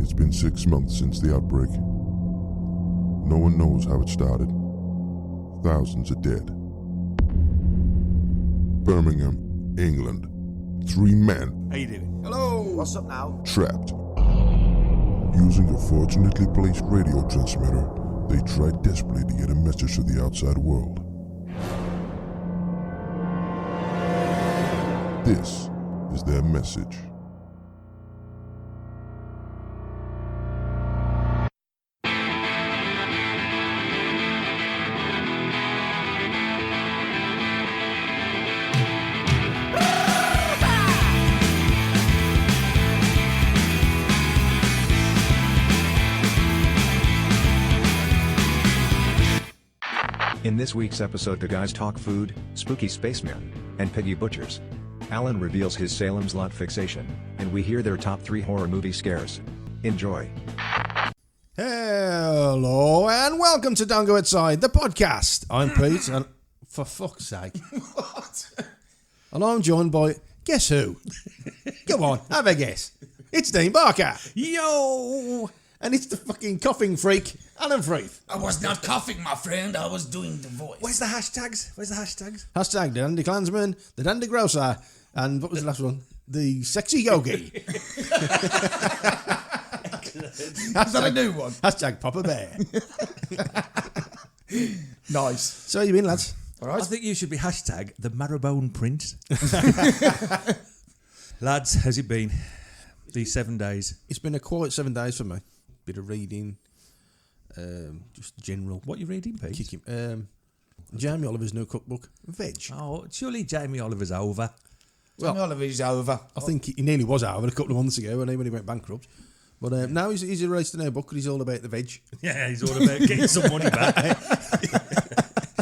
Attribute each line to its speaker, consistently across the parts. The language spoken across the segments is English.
Speaker 1: It's been 6 months since the outbreak. No one knows how it started. Thousands are dead. Birmingham, England. 3 men.
Speaker 2: How you doing?
Speaker 3: Hello. What's up now?
Speaker 1: Trapped. Using a fortunately placed radio transmitter, they tried desperately to get a message to the outside world. This is their message.
Speaker 4: In this week's episode, the guys talk food, spooky spacemen, and Piggy butchers. Alan reveals his Salem's Lot fixation, and we hear their top 3 horror movie scares. Enjoy.
Speaker 5: Hello and welcome to Don't Go Outside, the podcast. I'm Pete, and for fuck's sake.
Speaker 3: What?
Speaker 5: And I'm joined by, guess who? Come on, have a guess. It's Dean Barker.
Speaker 3: Yo!
Speaker 5: And it's the fucking coughing freak, Alan Freeth.
Speaker 3: I was not coughing, my friend. I was doing the voice.
Speaker 2: Where's the hashtags?
Speaker 5: Hashtag the Dandy Klansman, the Dandy Grocer, and what was the last one? The Sexy Yogi.
Speaker 3: Is that a new one?
Speaker 5: Hashtag Papa Bear.
Speaker 3: Nice.
Speaker 5: So how you been, lads?
Speaker 3: All right.
Speaker 2: I think you should be hashtag the Marrowbone Prince. Lads, how's it been? These 7 days.
Speaker 5: It's been a quiet 7 days for me. Bit of reading, just general.
Speaker 2: What are you reading, Pete?
Speaker 5: Kicking. Jamie Oliver's new cookbook, Veg.
Speaker 2: Oh, surely Jamie Oliver's over.
Speaker 5: Well,
Speaker 3: Well, Oliver's over.
Speaker 5: I think he nearly was out a couple of months ago when he went bankrupt. But now he's released a new book and he's all about the veg.
Speaker 2: Yeah, he's all about getting some money back.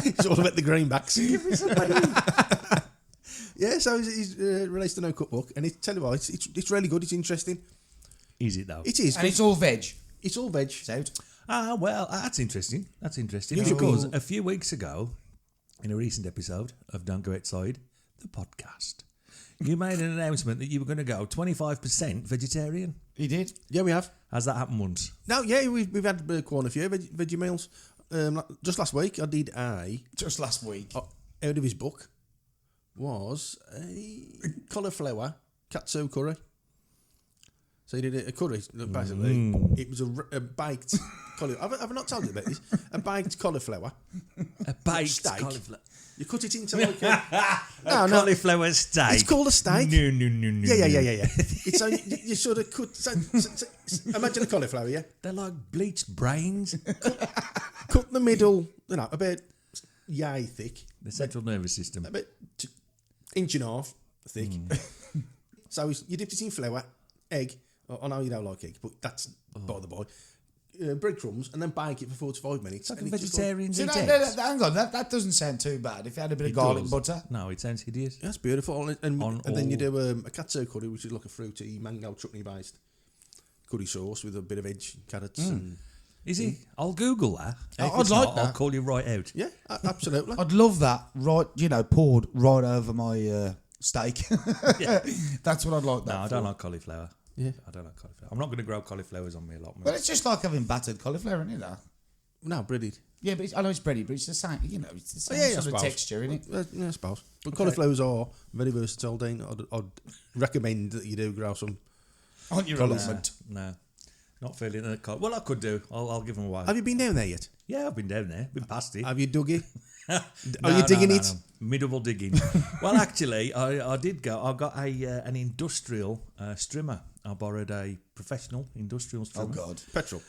Speaker 5: It's all about the greenbacks. Give me some money. Yeah, so he's released a new cookbook, and tell you what, it's really good. It's interesting.
Speaker 2: Is it though?
Speaker 5: It is.
Speaker 3: And it's all veg.
Speaker 5: It's all veg.
Speaker 3: Sound?
Speaker 2: Ah, well, that's interesting.
Speaker 5: Usually-
Speaker 2: Because a few weeks ago, in a recent episode of Don't Go Outside, the podcast, you made an announcement that you were going to go 25% vegetarian.
Speaker 3: He did.
Speaker 5: Yeah, we have.
Speaker 2: Has that happened once?
Speaker 5: No, yeah, we've had quite a few veggie meals. Just last week, I did
Speaker 3: Just last week.
Speaker 5: out of his book was a cauliflower katsu curry. So he did a curry, basically. It was a baked cauliflower. Have I not told you about this? A baked cauliflower.
Speaker 2: A baked
Speaker 5: steak.
Speaker 2: cauliflower.
Speaker 5: You cut it into like a...
Speaker 2: Cauliflower steak.
Speaker 5: It's called a steak.
Speaker 2: No.
Speaker 5: Yeah. It's so you sort of cut... So imagine a cauliflower, yeah?
Speaker 2: They're like bleached brains.
Speaker 5: Cut the middle, about yay thick.
Speaker 2: The central nervous system.
Speaker 5: About inch and a half thick. So you dip it in flour, egg. I know you don't like egg, but that's by the by. Breadcrumbs, and then bake it for 45 minutes.
Speaker 2: Like
Speaker 5: and
Speaker 2: a
Speaker 5: it's just
Speaker 2: vegetarian
Speaker 3: See,
Speaker 2: eat
Speaker 3: hang
Speaker 2: eggs.
Speaker 3: on, that doesn't sound too bad. If you had a bit of
Speaker 2: It
Speaker 3: garlic
Speaker 2: does.
Speaker 3: butter.
Speaker 2: No, it sounds hideous.
Speaker 5: That's beautiful. And
Speaker 2: On
Speaker 5: then you
Speaker 2: all-
Speaker 5: do a katsu curry, which is like a fruity mango chutney based curry sauce with a bit of veg, carrots. And,
Speaker 2: Is he? I'll Google that. If
Speaker 3: I'd
Speaker 2: it's
Speaker 3: like
Speaker 2: not,
Speaker 3: that.
Speaker 2: I'll call you right out.
Speaker 5: yeah, absolutely.
Speaker 3: I'd love that, right? Poured right over my steak.
Speaker 2: Yeah.
Speaker 3: That's what I'd like that
Speaker 2: No, I
Speaker 3: for.
Speaker 2: don't like cauliflower.
Speaker 5: Yeah.
Speaker 2: I don't like cauliflower. I'm not going to grow cauliflowers on me a lot more.
Speaker 3: But it's just like having battered cauliflower, isn't it? That?
Speaker 5: No, breaded.
Speaker 3: Yeah, but I know it's bready, but it's the same. It's the same
Speaker 5: Yeah, I
Speaker 3: sort of
Speaker 5: suppose.
Speaker 3: texture, isn't it?
Speaker 5: Yeah, I suppose. But cauliflowers are very versatile, Dean. I'd recommend that you do grow some.
Speaker 3: Aren't you
Speaker 5: Cauliflower.
Speaker 2: No. Not feeling the Well, I could do. I'll give them a while.
Speaker 5: Have you been down there yet?
Speaker 2: Yeah, I've been down there. Been past it.
Speaker 5: Have you dug it?
Speaker 2: No,
Speaker 5: you digging
Speaker 2: no,
Speaker 5: it?
Speaker 2: No. Mid-double digging. Well, actually, I did go. I got an industrial strimmer. I borrowed a professional industrial
Speaker 3: Oh,
Speaker 2: strimmer.
Speaker 3: God.
Speaker 5: Petrol.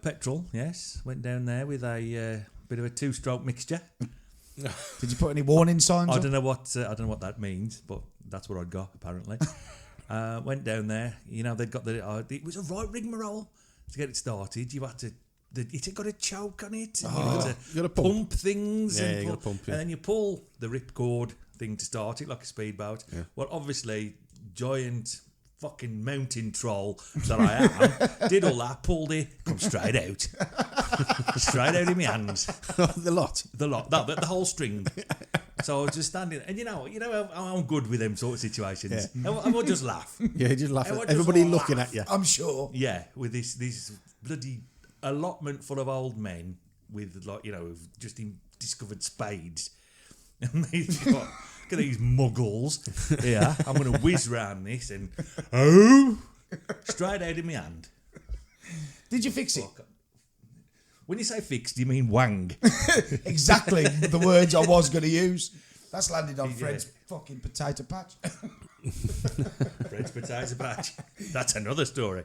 Speaker 2: Petrol, yes. Went down there with a bit of a 2-stroke mixture.
Speaker 3: Did you put any warning signs
Speaker 2: I
Speaker 3: up?
Speaker 2: don't know what that means, but that's what I'd got apparently. Went down there. They'd got it was a right rigmarole to get it started. You had to. It got a choke on it. And you had
Speaker 5: you gotta
Speaker 2: to pump things.
Speaker 5: Yeah,
Speaker 2: and
Speaker 5: you gotta pump, yeah.
Speaker 2: And then you pull the ripcord thing to start it like a speedboat.
Speaker 5: Yeah.
Speaker 2: Well, obviously, giant fucking mountain troll that I am did all that, pulled it, come straight out. Straight out in my hands.
Speaker 5: The lot.
Speaker 2: The lot. No, the whole string. So I was just standing, and you know I'm good with them sort of situations. I will just laugh.
Speaker 5: Yeah, just laugh.
Speaker 2: Everyone
Speaker 5: At everybody
Speaker 2: just
Speaker 5: looking
Speaker 2: laugh.
Speaker 5: at you.
Speaker 3: I'm sure.
Speaker 2: Yeah, with this bloody allotment full of old men with just discovered spades, and they've got look at these muggles. Yeah, I'm going to whiz round this and straight out in my hand.
Speaker 3: Did you fix it?
Speaker 2: When you say fixed, do you mean wang?
Speaker 3: Exactly the words I was going to use. That's landed on Fred's fucking potato patch.
Speaker 2: Fred's potato patch. That's another story.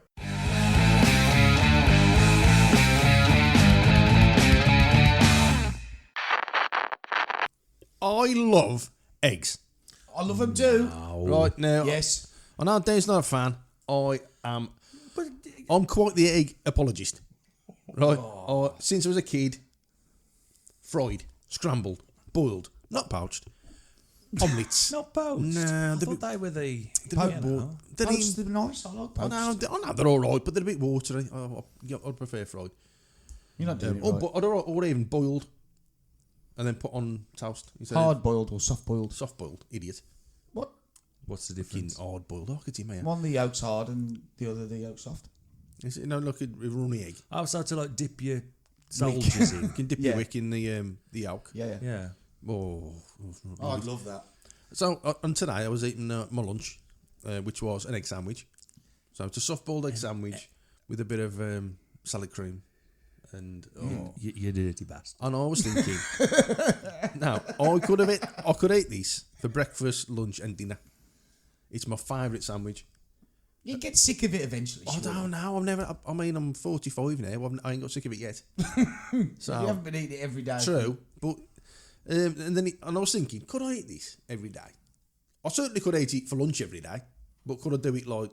Speaker 5: I love eggs.
Speaker 3: I love them too.
Speaker 5: Right now,
Speaker 3: Yes.
Speaker 5: I know Dave's not a fan. I'm quite the egg apologist. Right? Since I was a kid, fried, scrambled, boiled, not poached, omelettes.
Speaker 2: Not poached.
Speaker 5: Nah,
Speaker 2: I thought they were the
Speaker 3: Poached are nice. I like
Speaker 5: I
Speaker 3: poached.
Speaker 5: know they're all right, but they're a bit watery. I'd prefer fried.
Speaker 3: You're not doing it right.
Speaker 5: Or even boiled, and then put on toast.
Speaker 3: Hard boiled or soft boiled.
Speaker 5: Soft boiled, idiot.
Speaker 3: What?
Speaker 2: What's the
Speaker 5: Fucking
Speaker 2: difference?
Speaker 5: hard boiled. Oh, could you man?
Speaker 3: One the yolk's hard and the other the yolk's soft.
Speaker 5: Is it look a runny egg?
Speaker 2: Oh, so to dip your soldiers in.
Speaker 5: You can dip your wick in the yolk.
Speaker 3: Yeah.
Speaker 2: Yeah.
Speaker 5: Oh,
Speaker 3: I'd love that.
Speaker 5: So on today I was eating my lunch, which was an egg sandwich. So it's a soft boiled egg sandwich with a bit of salad cream, and
Speaker 2: You dirty bastard.
Speaker 5: and I was thinking, now I could eat this for breakfast, lunch, and dinner. It's my favourite sandwich.
Speaker 3: You get sick of it eventually.
Speaker 5: I
Speaker 3: surely.
Speaker 5: don't know. I'm 45 now. I ain't got sick of it yet. So
Speaker 3: You haven't been eating it every day.
Speaker 5: true, but and I was thinking, could I eat this every day? I certainly could eat it for lunch every day, but could I do it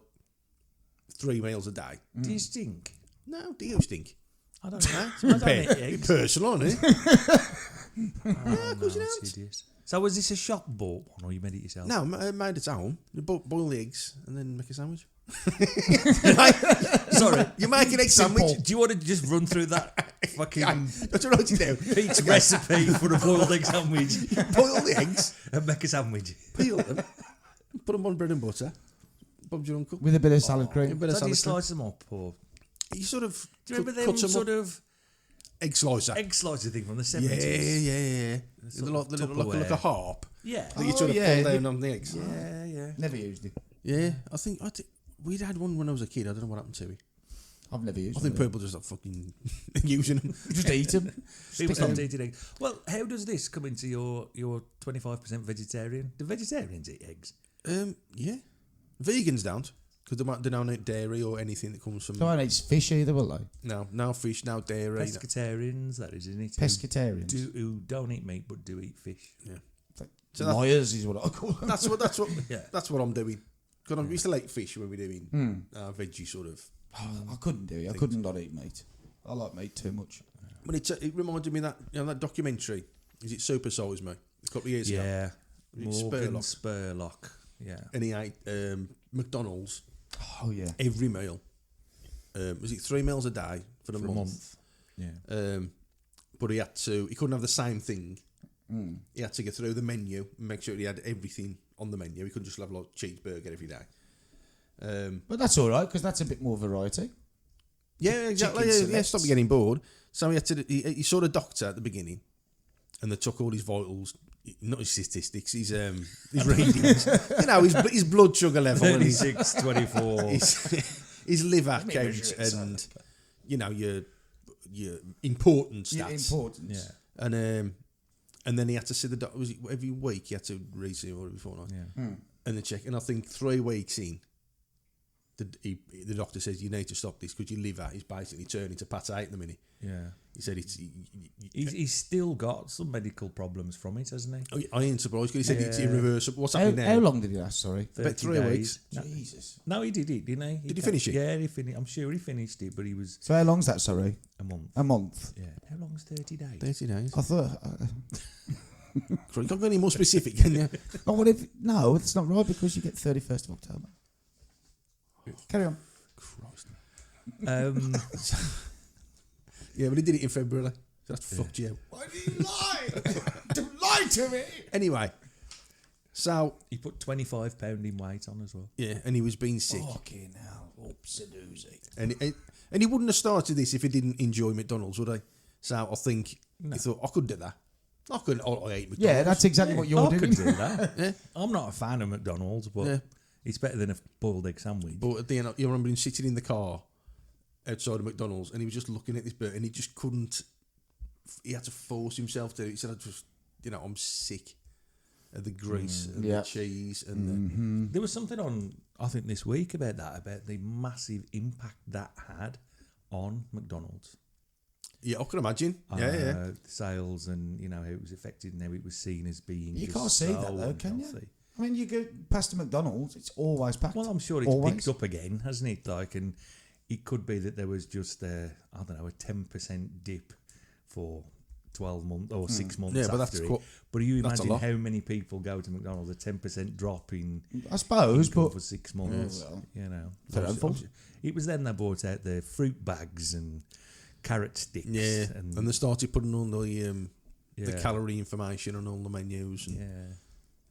Speaker 5: 3 meals a day?
Speaker 2: Do you stink?
Speaker 5: No, do you stink?
Speaker 2: I don't know. I don't eat eggs.
Speaker 5: Personal, isn't it?
Speaker 2: Oh, no, it's hideous. So was this a shop bought one, or you made it yourself?
Speaker 5: No, made at home. You boil the eggs and then make a sandwich.
Speaker 2: Sorry.
Speaker 5: You make an egg sandwich.
Speaker 2: Do you want to just run through that fucking
Speaker 5: That's what I wrote it down.
Speaker 2: Pete's recipe for a boiled egg sandwich
Speaker 5: Boil the eggs,
Speaker 2: and make a sandwich?
Speaker 5: peel them, put them on bread and butter. Bob's your uncle.
Speaker 3: With a bit of salad cream.
Speaker 5: A bit of
Speaker 2: So do you
Speaker 5: salad cream.
Speaker 2: slice them up, or
Speaker 5: You sort of
Speaker 2: do you remember
Speaker 5: cut
Speaker 2: them
Speaker 5: them
Speaker 2: sort
Speaker 5: up.
Speaker 2: of
Speaker 5: Egg slicer.
Speaker 2: egg slicer thing from the
Speaker 5: Yeah,
Speaker 2: 70s?
Speaker 5: yeah.
Speaker 2: sort
Speaker 5: Like
Speaker 2: of
Speaker 5: like a harp
Speaker 2: Yeah.
Speaker 5: that you sort of
Speaker 3: yeah.
Speaker 5: pull down on the eggs.
Speaker 2: Yeah.
Speaker 3: Never used it.
Speaker 5: Yeah, I think we'd had one when I was a kid. I don't know what happened to it.
Speaker 3: I've never used
Speaker 5: I think
Speaker 3: them.
Speaker 5: people just fucking using them.
Speaker 3: Just eat them.
Speaker 2: People stopped eating eggs. Well, how does this come into your 25% vegetarian? Do vegetarians eat eggs?
Speaker 5: Yeah, vegans don't because they don't eat dairy or anything that comes from.
Speaker 3: Don't eat fish either, will they?
Speaker 5: No fish, no dairy.
Speaker 2: Pescatarians, that is, isn't it?
Speaker 3: Pescatarians.
Speaker 2: Who don't eat meat but do eat fish.
Speaker 5: Yeah,
Speaker 3: So Liars is what I call them.
Speaker 5: that's what
Speaker 2: Yeah.
Speaker 5: that's what I'm doing. Because we used to like fish when we're doing veggie sort of.
Speaker 3: I couldn't do it. I couldn't not eat meat. I like meat too much.
Speaker 5: But it reminded me of that documentary. Is it Super Size Me? A couple of years ago.
Speaker 2: Yeah. Morgan
Speaker 5: Spurlock.
Speaker 2: Spurlock. Yeah.
Speaker 5: And he ate McDonald's
Speaker 3: Oh yeah.
Speaker 5: every meal. Was it 3 meals a day for a month?
Speaker 2: Yeah.
Speaker 5: But he couldn't have the same thing. He had to go through the menu and make sure he had everything on the menu. He couldn't just have like cheeseburger every day.
Speaker 3: But that's all right because that's a bit more variety.
Speaker 5: Yeah, exactly.
Speaker 3: Chicken
Speaker 5: Yeah,
Speaker 3: selects.
Speaker 5: stop me getting bored. So he saw a doctor at the beginning, and they took all his vitals, not his statistics, his readings. His blood sugar level, and his
Speaker 2: 36, 24.
Speaker 5: his liver count, and your important
Speaker 3: Yeah,
Speaker 5: stats.
Speaker 3: importance.
Speaker 2: Yeah.
Speaker 5: And then he had to see the doctor. Was it every week he had to re-see or every fortnight?
Speaker 2: Yeah.
Speaker 5: And they check. And I think 3 weeks in, the doctor says you need to stop this because your liver is basically turning to pate at the minute.
Speaker 2: Yeah.
Speaker 5: He said
Speaker 2: He's still got some medical problems from it, hasn't he?
Speaker 5: I ain't surprised because he said it's
Speaker 2: Yeah.
Speaker 5: irreversible. What's happening now?
Speaker 3: How long did he last? Sorry.
Speaker 5: About 3
Speaker 2: days.
Speaker 5: weeks.
Speaker 2: No,
Speaker 3: Jesus.
Speaker 2: no, he did it, didn't he?
Speaker 5: Did he finish it?
Speaker 2: Yeah, he finished. I'm sure he finished it, but he was
Speaker 3: So how long's that? Sorry.
Speaker 2: a month.
Speaker 3: A month.
Speaker 2: Yeah. How long's 30 days?
Speaker 5: 30 days.
Speaker 3: I thought.
Speaker 5: You can't go any more specific, can you?
Speaker 3: Oh, what if? No, that's not right because you get 31st of October. Carry on.
Speaker 5: Christ.
Speaker 2: Um,
Speaker 5: Yeah, but he did it in February. So that's fucked you out.
Speaker 3: Why do you lie? Don't lie to me.
Speaker 5: Anyway, so
Speaker 2: He put 25 pound in weight on as well.
Speaker 5: yeah, and he was being sick,
Speaker 3: Fucking hell. Oops-a-doozy.
Speaker 5: and he wouldn't have started this if he didn't enjoy McDonald's, would he? So I think he thought I could do that. I eat McDonald's.
Speaker 3: Yeah, that's exactly what you're
Speaker 2: I
Speaker 3: doing.
Speaker 2: could do that.
Speaker 5: Yeah.
Speaker 2: I'm not a fan of McDonald's, but
Speaker 5: Yeah.
Speaker 2: it's better than a boiled egg sandwich.
Speaker 5: But at the end, you remember him sitting in the car outside of McDonald's, and he was just looking at this bird, and he just couldn't. He had to force himself to. He said, I'm sick of the grease and
Speaker 3: Yeah.
Speaker 5: the cheese and
Speaker 2: There was something on, I think, this week about the massive impact that had on McDonald's.
Speaker 5: I can imagine. Yeah.
Speaker 2: Sales and, how it was affected and how it was seen as being
Speaker 3: You
Speaker 2: just
Speaker 3: can't see that
Speaker 2: so
Speaker 3: though, can you?
Speaker 2: unhealthy.
Speaker 3: I mean, you go past a McDonald's, it's always packed.
Speaker 2: Well, I'm sure it's
Speaker 3: Always.
Speaker 2: picked up again, hasn't it? And it could be that there was just a 10% dip for 12 months or 6 months
Speaker 5: Yeah, but
Speaker 2: after
Speaker 5: that's
Speaker 2: it.
Speaker 5: quite-
Speaker 2: But you
Speaker 5: that's a
Speaker 2: imagine
Speaker 5: lot.
Speaker 2: how many people go to McDonald's, a 10% drop in
Speaker 3: I suppose,
Speaker 2: income
Speaker 3: but
Speaker 2: for 6 months.
Speaker 3: well, their own fault.
Speaker 2: It was then they brought out the fruit bags and carrot sticks.
Speaker 5: Yeah,
Speaker 2: and
Speaker 5: and they started putting on the
Speaker 2: Yeah.
Speaker 5: calorie information on all the menus. And,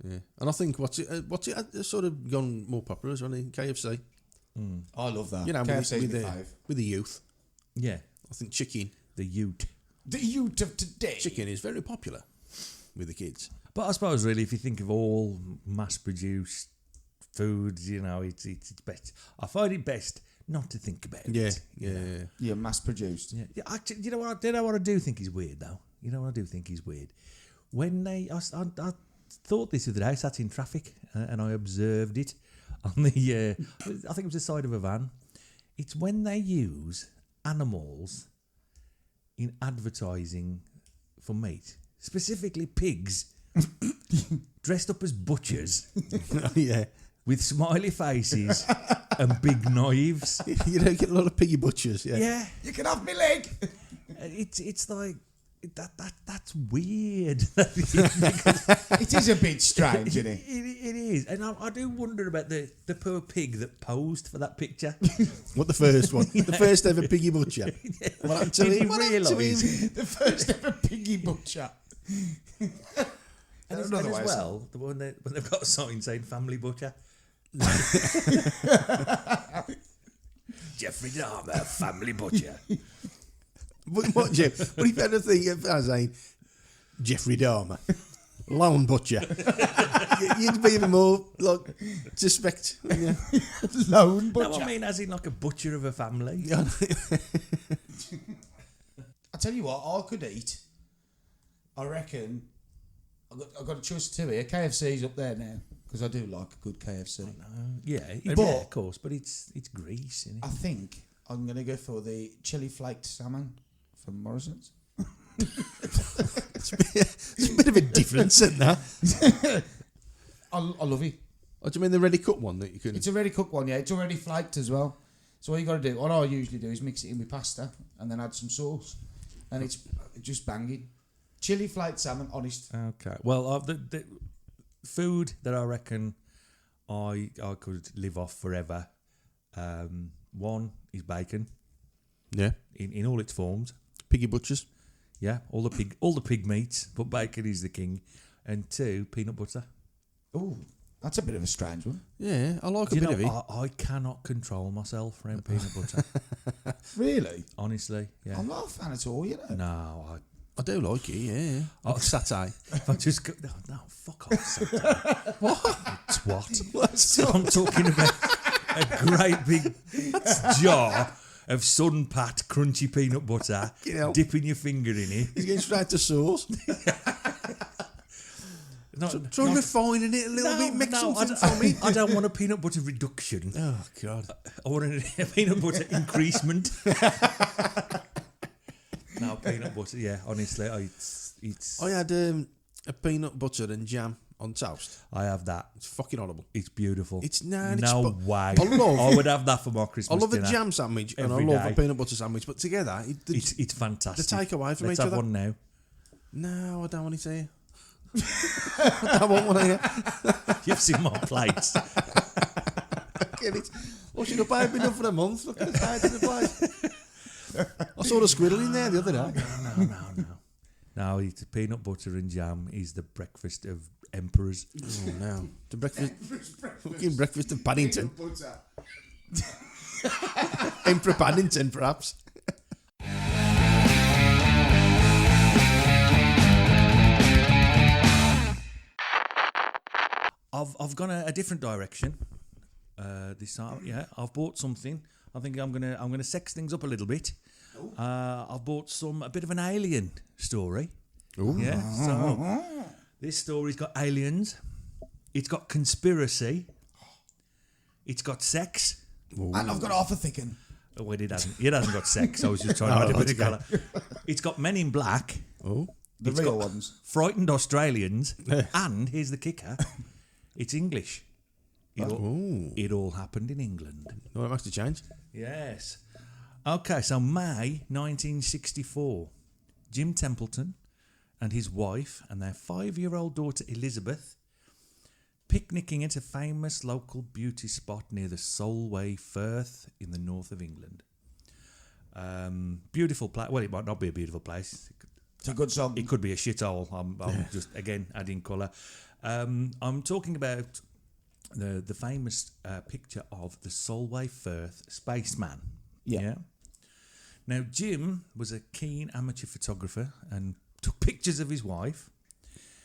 Speaker 2: yeah.
Speaker 5: and I think what's it sort of gone more popular as well in KFC.
Speaker 3: I love that.
Speaker 5: You know,
Speaker 3: KFC's
Speaker 5: with
Speaker 3: my
Speaker 5: the
Speaker 3: fave.
Speaker 5: with the youth.
Speaker 2: Yeah.
Speaker 5: I think chicken
Speaker 2: The Ute.
Speaker 3: The youth of today.
Speaker 5: chicken is very popular with the kids.
Speaker 2: But I suppose really, if you think of all mass-produced foods, it's best. I find it best not to think about it.
Speaker 3: Yeah, mass produced.
Speaker 2: Yeah. Actually, you know what I do think is weird though. You know what I do think is weird. When I thought this the other day, I sat in traffic and I observed it on the. I think it was the side of a van. It's when they use animals in advertising for meat, specifically pigs, dressed up as butchers
Speaker 5: Yeah.
Speaker 2: with smiley faces and big knives.
Speaker 5: You don't get a lot of piggy butchers. Yeah.
Speaker 2: Yeah,
Speaker 3: You can have me leg.
Speaker 2: it's like that's weird.
Speaker 3: It is a bit strange, isn't it?
Speaker 2: It is, and I do wonder about the poor pig that posed for that picture.
Speaker 5: What the first one? The first ever piggy butcher. What happened to
Speaker 2: Did
Speaker 5: him?
Speaker 2: he
Speaker 5: What happened to
Speaker 2: realise?
Speaker 5: him?
Speaker 3: The first ever piggy butcher.
Speaker 2: And as well, the one when they've got a sign saying "Family Butcher." Jeffrey Dahmer, Family Butcher.
Speaker 5: What, Jeff? What if you had a thing of saying Jeffrey Dahmer, lone butcher? You'd be even more like suspect. Yeah.
Speaker 3: Lone butcher.
Speaker 2: No, I mean as in like a butcher of a family.
Speaker 3: I tell you what, I could eat. I reckon. I've got a choice of two here. KFC's up there now because I do like a good KFC.
Speaker 2: Yeah,
Speaker 3: But-
Speaker 2: of course, but it's grease, isn't it?
Speaker 3: I think I'm going to go for the chili flaked salmon from Morrison's.
Speaker 5: It's a bit of a difference, isn't that?
Speaker 3: I love it.
Speaker 5: Oh, do you mean the ready cut one that you can?
Speaker 3: It's a ready cooked one, yeah. It's already flaked as well. So all you got to do, what I usually do is mix it in with pasta and then add some sauce, and it's just banging. Chili flaked salmon, honest.
Speaker 2: Okay. Well, the food that I reckon I could live off forever. One is bacon
Speaker 5: Yeah.
Speaker 2: in all its forms.
Speaker 5: Piggy butchers.
Speaker 2: Yeah, all the pig meats, but bacon is the king. And two, peanut butter.
Speaker 3: Ooh, that's a bit of a strange one.
Speaker 5: Yeah, I like
Speaker 2: Do
Speaker 5: a
Speaker 2: you
Speaker 5: bit of it.
Speaker 2: know, I cannot control myself around peanut butter.
Speaker 3: Really?
Speaker 2: Honestly, yeah.
Speaker 3: I'm not a fan at all, you know.
Speaker 2: No,
Speaker 5: I do like it, yeah. Like satay.
Speaker 2: I just go, no, fuck off. Satan. What? Twat. So I'm talking about a great big jar of sun-pat crunchy peanut butter,
Speaker 5: You know.
Speaker 2: dipping your finger in it.
Speaker 5: He's getting straight to sauce. Try refining it a little bit, make something from it.
Speaker 2: I don't want a peanut butter reduction.
Speaker 5: Oh, God.
Speaker 2: I want a peanut butter increasement. No, peanut butter, yeah, honestly, it's
Speaker 5: I had a peanut butter and jam on toast.
Speaker 2: I have that.
Speaker 5: It's fucking horrible.
Speaker 2: It's beautiful.
Speaker 5: It's nah,
Speaker 2: no
Speaker 5: it's
Speaker 2: way.
Speaker 5: I
Speaker 2: would have that for my
Speaker 5: I
Speaker 2: Christmas
Speaker 5: love a
Speaker 2: dinner.
Speaker 5: jam sandwich and I
Speaker 2: every
Speaker 5: love
Speaker 2: day.
Speaker 5: a peanut butter sandwich, but together,
Speaker 2: It's fantastic.
Speaker 5: the takeaway from
Speaker 2: Let's
Speaker 5: each
Speaker 2: have
Speaker 5: other.
Speaker 2: one now.
Speaker 5: No, I don't want it here. I don't want one here.
Speaker 2: You've seen my plates.
Speaker 5: Get it? What should I pay enough for a month? Look at the size of the place. I saw the squirrel in there the other day.
Speaker 2: No. No, it's peanut butter and jam is the breakfast of emperors.
Speaker 5: Oh no, the breakfast, fucking breakfast of Paddington, Emperor Paddington, perhaps.
Speaker 2: I've gone a different direction. This time, yeah, I've bought something. I think I'm gonna sex things up a little bit. I've bought a bit of an alien story.
Speaker 5: Ooh.
Speaker 2: Yeah, so this story's got aliens. It's got conspiracy. It's got sex.
Speaker 3: And I've got half a thicken.
Speaker 2: Oh, wait, it hasn't. It hasn't got sex. I was just trying to add a bit of colour. It's got Men in Black.
Speaker 5: Oh,
Speaker 3: The
Speaker 2: It's
Speaker 3: real
Speaker 2: got
Speaker 3: ones.
Speaker 2: Frightened Australians, and here's the kicker: it's English. It all happened in England.
Speaker 5: no, it makes the change.
Speaker 2: Yes. Okay, so May 1964, Jim Templeton and his wife and their 5-year-old daughter Elizabeth picnicking at a famous local beauty spot near the Solway Firth in the north of England. Beautiful place. Well, it might not be a beautiful place.
Speaker 3: It's a good song.
Speaker 2: It could be a shithole. I'm just again adding colour. I'm talking about the famous picture of the Solway Firth spaceman.
Speaker 3: Yeah.
Speaker 2: Now Jim was a keen amateur photographer and took pictures of his wife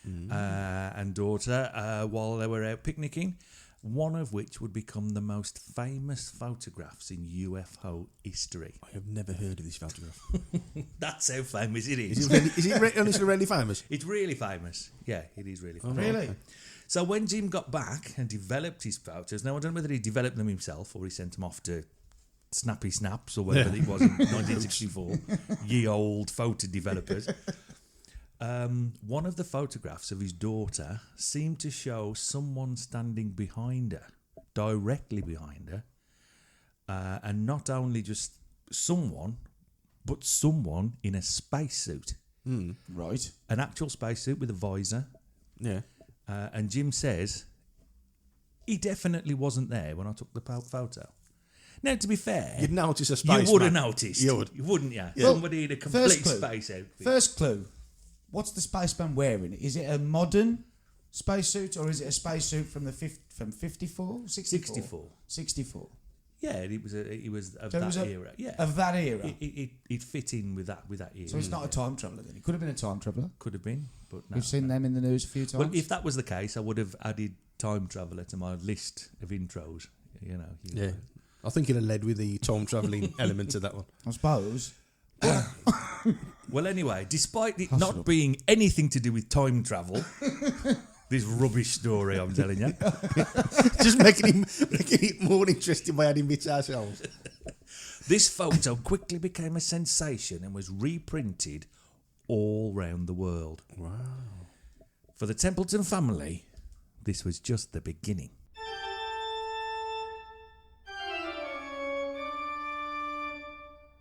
Speaker 2: and daughter while they were out picnicking. One of which would become the most famous photographs in UFO history.
Speaker 5: I have never heard of this photograph.
Speaker 2: That's how famous it is.
Speaker 5: Is it honestly really famous?
Speaker 2: It's really famous. Yeah, it is really famous.
Speaker 3: Really?
Speaker 5: Okay.
Speaker 2: So when Jim got back and developed his photos, now I don't know whether he developed them himself or he sent them off to Snappy Snaps or whatever it was in 1964, ye old photo developers. One of the photographs of his daughter seemed to show someone standing behind her, directly behind her, and not only just someone, but someone in a spacesuit,
Speaker 3: Right.
Speaker 2: an actual spacesuit with a visor.
Speaker 5: Yeah.
Speaker 2: And Jim says he definitely wasn't there when I took the photo. Now, to be fair,
Speaker 5: You'd notice a spaceman.
Speaker 2: you would have noticed,
Speaker 5: You would.
Speaker 2: wouldn't you?
Speaker 3: Well,
Speaker 2: Somebody in a complete
Speaker 3: first clue.
Speaker 2: space outfit.
Speaker 3: First clue. What's the spaceman wearing? Is it a modern spacesuit or is it a spacesuit from the 54? 64? 64.
Speaker 2: Yeah, it was of
Speaker 3: So it
Speaker 2: that
Speaker 3: was
Speaker 2: era. Yeah,
Speaker 3: Of that era.
Speaker 2: it fit in with that era.
Speaker 3: So it's not a time traveller then. It could have been a time traveller.
Speaker 2: Could have been, but no.
Speaker 3: We've seen them in the news a few times.
Speaker 2: Well, if that was the case, I would have added Time Traveller to my list of intros. You know.
Speaker 5: Yeah. I think it'd have led with the time travelling element to that one.
Speaker 3: I suppose.
Speaker 2: Well, anyway, despite it not being anything to do with time travel, this rubbish story I'm telling you.
Speaker 5: Just making it more interesting by adding bits ourselves.
Speaker 2: This photo quickly became a sensation and was reprinted all round the world.
Speaker 5: Wow.
Speaker 2: For the Templeton family, this was just the beginning.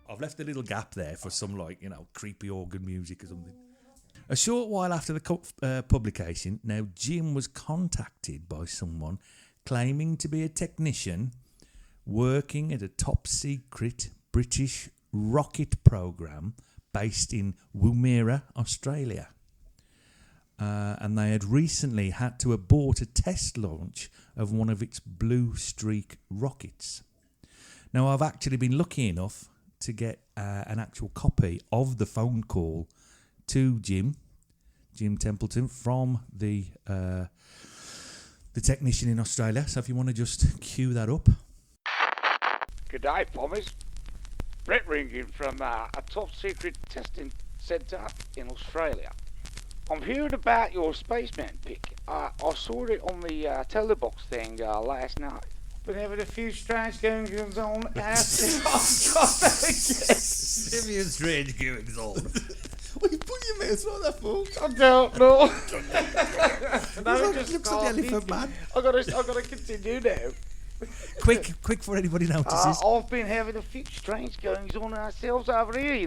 Speaker 2: I've left a little gap there for some, creepy organ music or something. A short while after the publication, now Jim was contacted by someone claiming to be a technician working at a top-secret British rocket program based in Woomera, Australia. And they had recently had to abort a test launch of one of its Blue Streak rockets. Now, I've actually been lucky enough to get an actual copy of the phone call to Jim Templeton from the technician in Australia. So if you want to just cue that up.
Speaker 6: Good day, Pommies. Brett ringing from a top-secret testing centre in Australia. I'm hearing about your spaceman pic. I saw it on the telebox thing last night. Been having a few strange goings on out there.
Speaker 2: Serious strange goings on.
Speaker 5: What you put your mouth like that for?
Speaker 6: I don't know.
Speaker 5: Looks like the elephant man.
Speaker 6: I gotta continue now.
Speaker 2: Quick before anybody notices.
Speaker 6: I've been having a few strange goings on ourselves over here,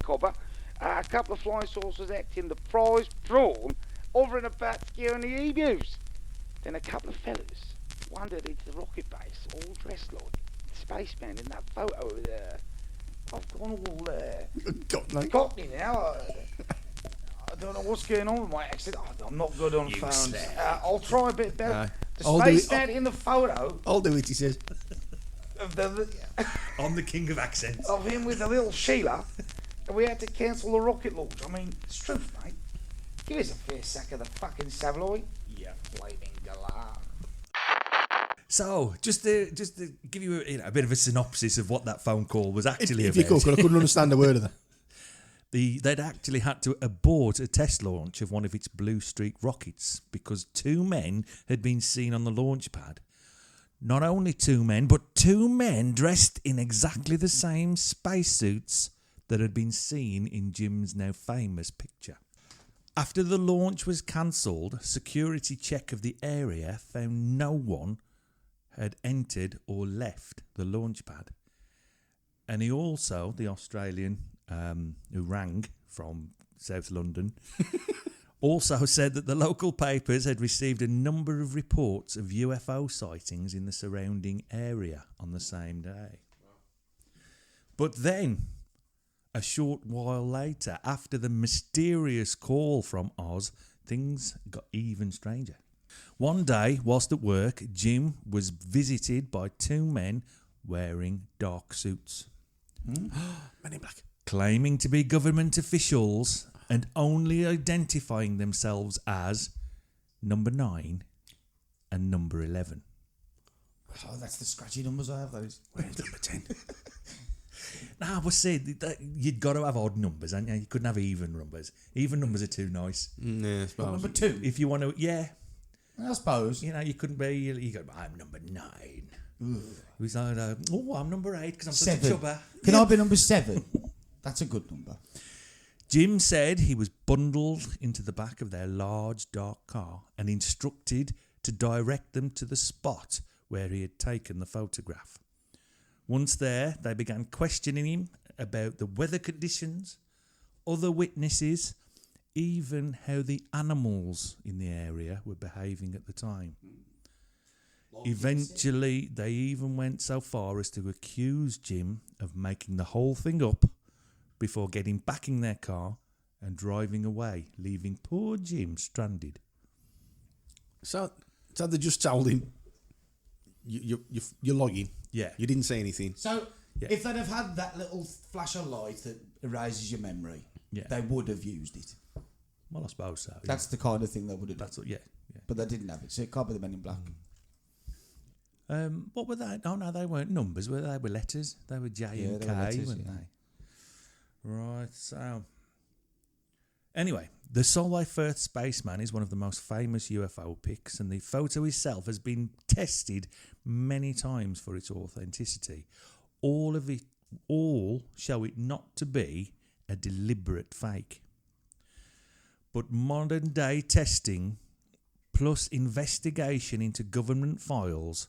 Speaker 6: Cobber. A couple of flying saucers acting the prize prawn over and about scaring the emus. Then a couple of fellas wandered into the rocket base, all dressed like spacemen in that photo with I've gone all
Speaker 5: Got
Speaker 6: Cockney now. don't know what's going on with my accent. Oh, I'm not good on phones. I'll try a bit better. The
Speaker 5: I'll do it.
Speaker 6: spaceman in the photo
Speaker 5: I'll do it, he says.
Speaker 6: of the
Speaker 2: I'm the king of accents.
Speaker 6: of him with the little Sheila, and we had to cancel the rocket launch. I mean, it's truth, mate. Give us a fair sack of the fucking Savloy. Yeah, flaming galah.
Speaker 2: So, just to give you a bit of a synopsis of what that phone call was actually
Speaker 5: If
Speaker 2: about.
Speaker 5: you could, I couldn't understand a word of that.
Speaker 2: They'd actually had to abort a test launch of one of its Blue Streak rockets because two men had been seen on the launch pad. Not only two men, but two men dressed in exactly the same spacesuits that had been seen in Jim's now famous picture. After the launch was cancelled, security check of the area found no one had entered or left the launch pad. And he also, the Australian who rang from South London, also said that the local papers had received a number of reports of UFO sightings in the surrounding area on the same day. But then, a short while later, after the mysterious call from Oz, things got even stranger. One day, whilst at work, Jim was visited by two men wearing dark suits.
Speaker 5: Men in black.
Speaker 2: Claiming to be government officials and only identifying themselves as number 9 and number 11.
Speaker 3: Oh, that's the scratchy numbers I have, those.
Speaker 5: Where's number 10?
Speaker 2: Nah, but see, you'd got to have odd numbers, hadn't you? You couldn't have even numbers. Even numbers are too nice.
Speaker 5: Yeah, I suppose.
Speaker 3: Number 2.
Speaker 2: If you want to, yeah,
Speaker 3: I suppose.
Speaker 2: you know, you couldn't be, you go, I'm number 9. He was like, I'm number 8 because I'm such a
Speaker 3: 7.
Speaker 2: chubber.
Speaker 3: Can I be number 7? That's a good number.
Speaker 2: Jim said he was bundled into the back of their large dark car and instructed to direct them to the spot where he had taken the photograph. Once there, they began questioning him about the weather conditions, other witnesses, even how the animals in the area were behaving at the time. Eventually, they even went so far as to accuse Jim of making the whole thing up before getting back in their car and driving away, leaving poor Jim stranded.
Speaker 5: So they just told him, you're logging.
Speaker 2: Yeah.
Speaker 5: You didn't say anything.
Speaker 3: So,
Speaker 2: Yeah.
Speaker 3: if they'd have had that little flash of light that erases your memory,
Speaker 2: Yeah.
Speaker 3: they would have used it.
Speaker 2: Well, I suppose so. Yeah.
Speaker 3: That's the kind of thing they would have done.
Speaker 2: That's what, yeah.
Speaker 3: But they didn't have it, so it can't be the Men in Black.
Speaker 2: What were they? Oh no, they weren't numbers. Were they? They were letters. They were J
Speaker 3: Yeah,
Speaker 2: and
Speaker 3: they
Speaker 2: K,
Speaker 3: were letters,
Speaker 2: weren't
Speaker 3: yeah.
Speaker 2: they? Right. So, anyway, the Salem Firth spaceman is one of the most famous UFO pics, and the photo itself has been tested many times for its authenticity. All show it not to be a deliberate fake. But modern day testing plus investigation into government files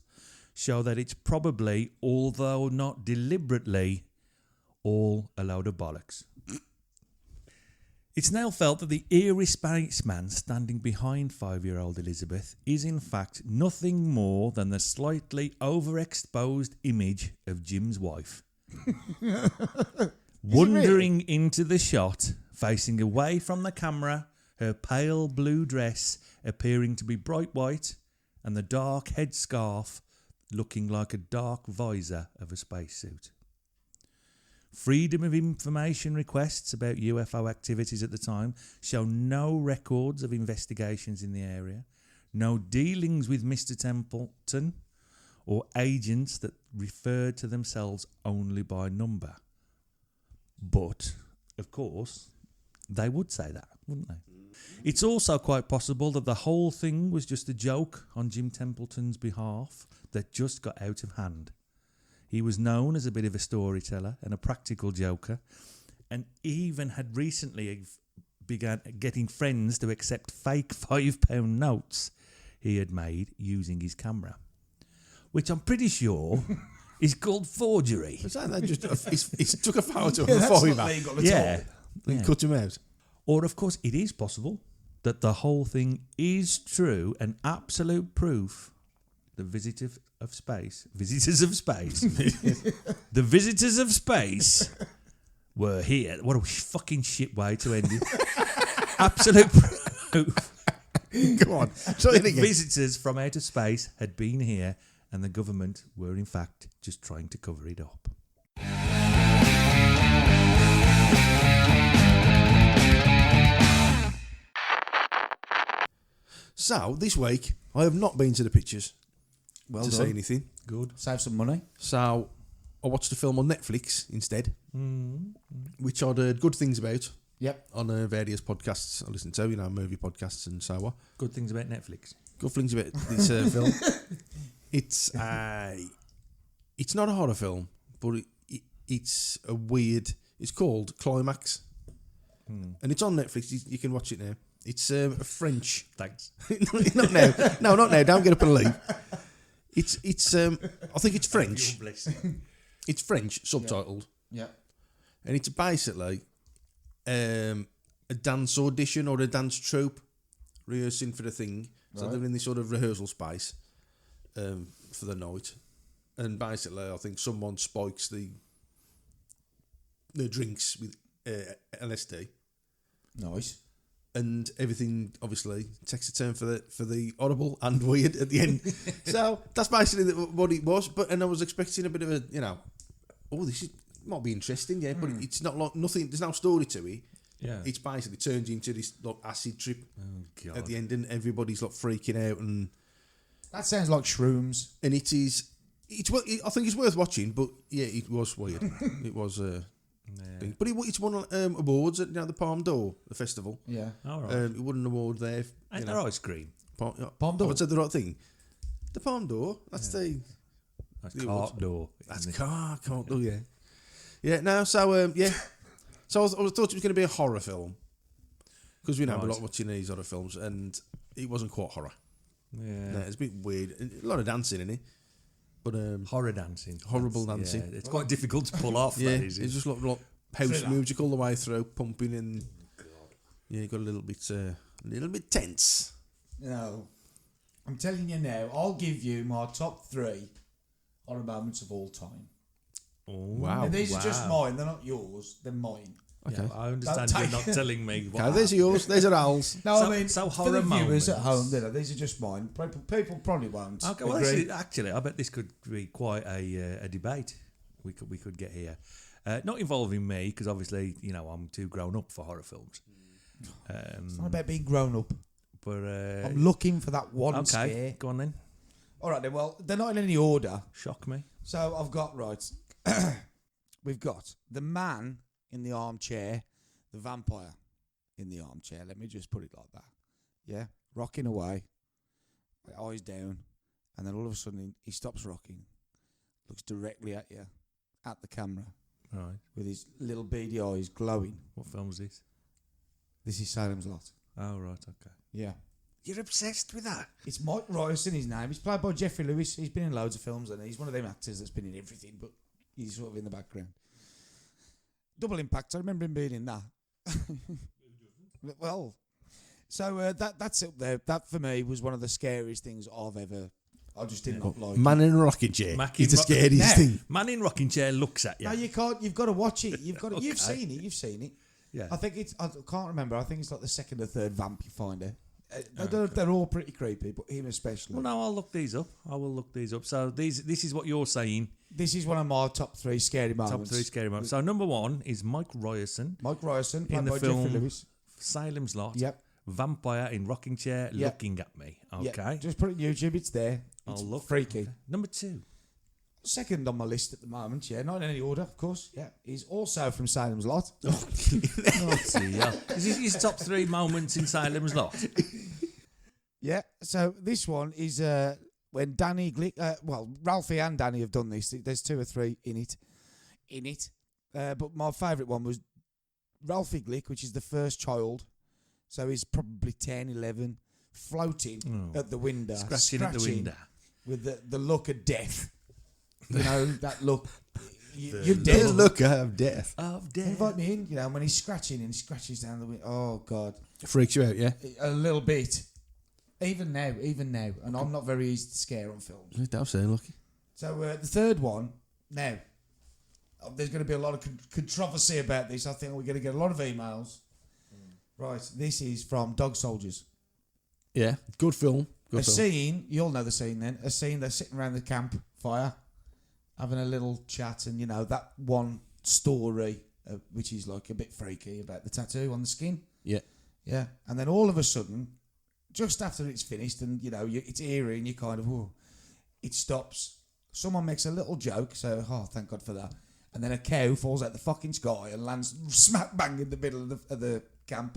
Speaker 2: show that it's probably, although not deliberately, all a load of bollocks. It's now felt that the eerie spaceman standing behind 5-year-old Elizabeth is in fact nothing more than the slightly overexposed image of Jim's wife. Wandering into the shot, facing away from the camera, her pale blue dress appearing to be bright white, and the dark headscarf looking like a dark visor of a spacesuit. Freedom of information requests about UFO activities at the time show no records of investigations in the area, no dealings with Mr. Templeton, or agents that referred to themselves only by number. But, of course, they would say that, wouldn't they? It's also quite possible that the whole thing was just a joke on Jim Templeton's behalf that just got out of hand. He was known as a bit of a storyteller and a practical joker, and even had recently began getting friends to accept fake £5 notes he had made using his camera, which I'm pretty sure is called forgery.
Speaker 5: Was that just he took a photo
Speaker 3: Yeah,
Speaker 5: of a
Speaker 3: that's
Speaker 5: fiver
Speaker 3: not legal at
Speaker 2: Yeah.
Speaker 3: all.
Speaker 5: and cut him out.
Speaker 2: Or, of course, it is possible that the whole thing is true and absolute proof the visitors of space, the visitors of space were here. What a fucking shit way to end it. absolute proof
Speaker 5: Go on. Try it
Speaker 2: that
Speaker 5: again.
Speaker 2: visitors from outer space had been here and the government were in fact just trying to cover it up.
Speaker 5: So, this week, I have not been to the pictures
Speaker 3: Well
Speaker 5: to
Speaker 3: done.
Speaker 5: see anything.
Speaker 2: Good.
Speaker 3: Save some money.
Speaker 5: So, I watched a film on Netflix instead, which I'd heard good things about
Speaker 3: Yep.
Speaker 5: on various podcasts I listen to, movie podcasts and so on.
Speaker 2: Good things about Netflix.
Speaker 5: Good things about this film. It's not a horror film, but it's a weird. It's called Climax, and it's on Netflix. You can watch it now. It's a French.
Speaker 2: Thanks.
Speaker 5: Not now. No, not now. Don't get up and leave. It's. I think it's French. It's French subtitled,
Speaker 3: Yeah.
Speaker 5: and it's basically a dance audition or a dance troupe rehearsing for the thing. So
Speaker 3: Right.
Speaker 5: they're in this sort of rehearsal space for the night, and basically, I think someone spikes the drinks with LSD,
Speaker 3: Nice.
Speaker 5: and everything obviously takes a turn for the horrible and weird at the end. So that's basically what it was. And I was expecting a bit of a this might be interesting, yeah, but it's not like nothing. There's no story to it.
Speaker 2: Yeah.
Speaker 5: It's basically turns into this like acid trip
Speaker 2: Oh, God.
Speaker 5: at the end, and everybody's like freaking out, and
Speaker 3: That sounds like shrooms.
Speaker 5: it is. I think it's worth watching, but yeah, it was weird. It was thing. But it's won awards at the Palme d'Or, the festival.
Speaker 3: Yeah.
Speaker 2: All right.
Speaker 5: It won an award there.
Speaker 2: Ain't there ice cream?
Speaker 3: Palme d'Or?
Speaker 5: I said the right thing. The Palme d'Or. That's
Speaker 2: That's
Speaker 5: The
Speaker 2: cart door.
Speaker 5: That's
Speaker 2: isn't it?
Speaker 5: can't do, yeah. Yeah, no, so, yeah. So I thought it was going to be a horror film. Because we know
Speaker 2: Right.
Speaker 5: a lot watching these horror films, and it wasn't quite horror.
Speaker 2: Yeah.
Speaker 5: No, it's a bit weird. A lot of dancing in it. But,
Speaker 2: Horror dancing.
Speaker 5: Horrible
Speaker 2: That's-
Speaker 5: dancing.
Speaker 2: Yeah, it's quite difficult to pull off.
Speaker 5: yeah,
Speaker 2: That is.
Speaker 5: it's just like house
Speaker 3: Thriller.
Speaker 5: music all the way through, pumping, and yeah, you got a little bit tense.
Speaker 3: No. I'm telling you now, I'll give you my top 3 horror moments of all time.
Speaker 5: Wow.
Speaker 3: And these are just mine, they're not yours, they're mine.
Speaker 5: Okay.
Speaker 2: Yeah, I understand
Speaker 3: Don't
Speaker 2: you're
Speaker 3: take-
Speaker 2: not telling me what.
Speaker 5: Okay, there's yours. There's your owls.
Speaker 3: No,
Speaker 2: So-
Speaker 3: I mean,
Speaker 2: so
Speaker 3: for the
Speaker 2: horror
Speaker 3: viewers at
Speaker 2: moments.
Speaker 3: home, these are just mine. People probably won't
Speaker 2: Okay, well,
Speaker 3: agree.
Speaker 2: actually, I bet this could be quite a debate we could get here. Not involving me, because obviously, I'm too grown up for horror films.
Speaker 3: It's not about being grown up.
Speaker 2: But
Speaker 3: I'm looking for that one
Speaker 2: okay,
Speaker 3: scare.
Speaker 2: go on then.
Speaker 3: All right, then. Well, they're not in any order.
Speaker 2: Shock me.
Speaker 3: So I've got, right, we've got the man in the armchair, the vampire in the armchair. Let me just put it like that. Yeah, rocking away, eyes down, and then all of a sudden he stops rocking, looks directly at you, at the camera,
Speaker 2: Right.
Speaker 3: with his little beady eyes glowing.
Speaker 2: What film is this?
Speaker 3: This is Salem's Lot.
Speaker 2: Oh, right, okay.
Speaker 3: Yeah.
Speaker 2: You're obsessed with that?
Speaker 3: It's Mike Ryerson, his name. He's played by Jeffrey Lewis. He's been in loads of films, and he's one of them actors that's been in everything, but he's sort of in the background. Double Impact. I remember him being in that. Well, so that's up there. That for me was one of the scariest things I've ever. I just did not like.
Speaker 5: Man in a rocking chair.
Speaker 2: Mac
Speaker 5: It's the
Speaker 2: in
Speaker 5: scariest
Speaker 3: Now-
Speaker 5: thing.
Speaker 2: Man in rocking chair looks at you.
Speaker 3: No, you can't. You've got to watch it. You've got. To, You've
Speaker 2: Okay.
Speaker 3: seen it. You've seen it.
Speaker 2: Yeah.
Speaker 3: I think it's. I can't remember. I think it's like the second or third vamp you find it. They're all pretty creepy, but him especially.
Speaker 2: Well, no, I'll look these up. I will look these up. So this is what you're saying.
Speaker 3: This is one of my top 3 scary moments.
Speaker 2: Top 3 scary moments. So number 1 is Mike Ryerson,
Speaker 3: Mike Ryerson, played
Speaker 2: in the
Speaker 3: by
Speaker 2: film
Speaker 3: Jeffrey Lewis.
Speaker 2: Salem's Lot.
Speaker 3: Yep.
Speaker 2: Vampire in rocking chair
Speaker 3: Yep.
Speaker 2: looking at me.
Speaker 3: Yeah,
Speaker 2: Okay.
Speaker 3: just put it on YouTube. It's there. It's
Speaker 2: I'll look.
Speaker 3: freaky.
Speaker 2: Number 2.
Speaker 3: Second on my list at the moment. Yeah, not in any order, of course. Yeah, he's also from Salem's Lot.
Speaker 2: Oh, dear. Is this his top 3 moments in Salem's Lot?
Speaker 3: Yeah. So this one is when Danny Glick. Well, Ralphie and Danny have done this. There's 2 or 3 in it. But my favourite one was Ralphie Glick, which is the first child. So he's probably 10, 11, floating at the window,
Speaker 2: Scratching at the window.
Speaker 3: with the look of death. You know that look. You're
Speaker 5: The
Speaker 3: dead.
Speaker 5: look of death.
Speaker 2: Of death.
Speaker 3: Invite me in. You know when he's scratching and he scratches down the window. Oh God,
Speaker 5: Freaks you out, yeah?
Speaker 3: a little bit. Even now, and I'm not very easy to scare on films.
Speaker 5: Don't say lucky.
Speaker 3: So the third one, now, there's going to be a lot of controversy about this. I think we're going to get a lot of emails, Right, this is from Dog Soldiers.
Speaker 5: Yeah, good film.
Speaker 3: A scene, you'll know the scene then. A scene, they're sitting around the campfire, having a little chat, and that one story, which is like a bit freaky about the tattoo on the skin.
Speaker 5: Yeah.
Speaker 3: Yeah. And then all of a sudden, just after it's finished and, it's eerie and you kind of, whoa, it stops. Someone makes a little joke, so, oh, thank God for that. And then a cow falls out the fucking sky and lands smack bang in the middle of the camp.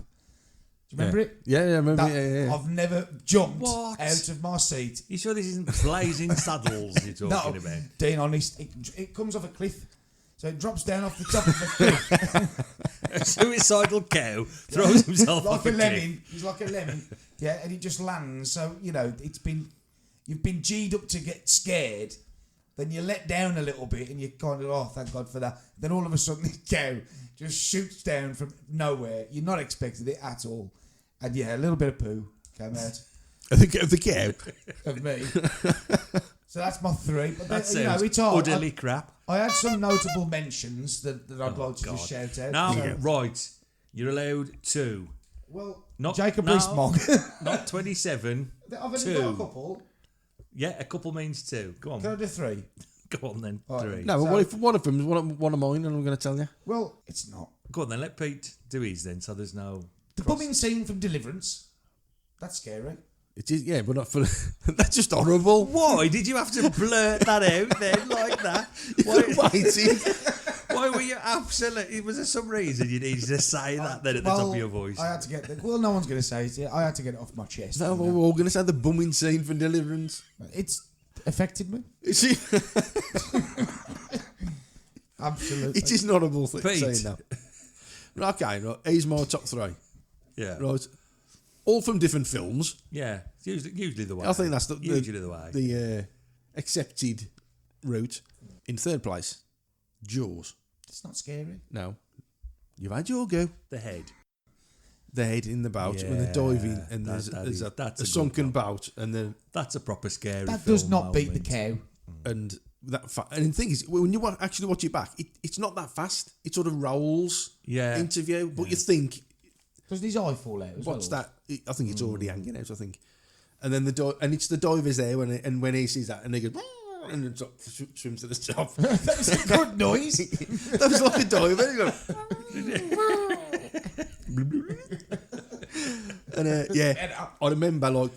Speaker 3: Do you remember it?
Speaker 5: Yeah, I remember. Yeah.
Speaker 3: I've never jumped
Speaker 2: What?
Speaker 3: out of my seat.
Speaker 2: You sure this isn't Blazing Saddles you're talking about?
Speaker 3: Being honest, it comes off a cliff. So it drops down off the top of a cliff.
Speaker 2: A suicidal cow throws himself
Speaker 3: like
Speaker 2: off
Speaker 3: a
Speaker 2: a
Speaker 3: lemon.
Speaker 2: cliff.
Speaker 3: He's like a lemon. Yeah, and it just lands. So, you've been G'd up to get scared. Then you let down a little bit and you kind of, oh, thank God for that. Then all of a sudden, the cow just shoots down from nowhere. You're not expecting it at all. And a little bit of poo came out
Speaker 5: Of the cow.
Speaker 3: of me. So that's my 3. But
Speaker 2: That
Speaker 3: then,
Speaker 2: sounds
Speaker 3: it's hard.
Speaker 2: utterly crap.
Speaker 3: I had some notable mentions that I'd like to
Speaker 2: God.
Speaker 3: just shout out.
Speaker 2: No,
Speaker 3: So-
Speaker 2: right. You're allowed 2.
Speaker 3: Well,
Speaker 2: Not
Speaker 3: Jacob
Speaker 2: no,
Speaker 3: Rees-Mogg.
Speaker 2: Not 27.
Speaker 3: I've only
Speaker 2: 2.
Speaker 3: got a couple.
Speaker 2: Yeah, a couple means 2. Go on.
Speaker 3: Can I do 3?
Speaker 2: Go on then.
Speaker 3: All right.
Speaker 2: 3.
Speaker 5: No, but what if one of them is one of mine, and I'm going to tell you.
Speaker 3: Well, it's not.
Speaker 2: Go on then. Let Pete do his then, so there's no.
Speaker 3: The bumming scene from Deliverance. That's scary.
Speaker 5: It is, yeah, but not for. That's just horrible.
Speaker 2: Why did you have to blurt that out then like that? Why were you absolutely? Was there some reason you needed to say that then at the top of your voice?
Speaker 3: I had to get well, no one's going to say it. Yeah, I had to get it off my chest.
Speaker 5: No, we're all going to say the bumming scene for Deliverance.
Speaker 3: It's affected me.
Speaker 5: Is it?
Speaker 3: Absolutely.
Speaker 5: It is an horrible thing
Speaker 2: Pete.
Speaker 5: saying that. Okay, right. Here's my top 3.
Speaker 2: Yeah.
Speaker 5: Right. All from different films.
Speaker 2: Yeah. It's usually the way.
Speaker 5: I think that's
Speaker 2: usually the way.
Speaker 5: The accepted route. In 3rd place, Jaws.
Speaker 3: It's not scary.
Speaker 5: No. You've had your go.
Speaker 2: The head.
Speaker 5: The head in the boat when they're diving and there's
Speaker 2: that's
Speaker 5: a
Speaker 2: a
Speaker 5: sunken
Speaker 2: good
Speaker 5: boat and then
Speaker 2: That's a proper scary.
Speaker 3: That
Speaker 2: film
Speaker 3: does not beat the
Speaker 2: moment.
Speaker 3: cow.
Speaker 5: and and the thing is when you actually watch it back, it's not that fast. It sort of rolls.
Speaker 2: Yeah.
Speaker 5: Interview, but you think
Speaker 3: Does his eye fall out as
Speaker 5: what's
Speaker 3: well?
Speaker 5: that? I think it's already hanging out. I think, and then and it's the divers there when he sees that and he goes and then swims to the top.
Speaker 3: That was a good noise.
Speaker 5: That was like a diver. He goes, and yeah, I remember like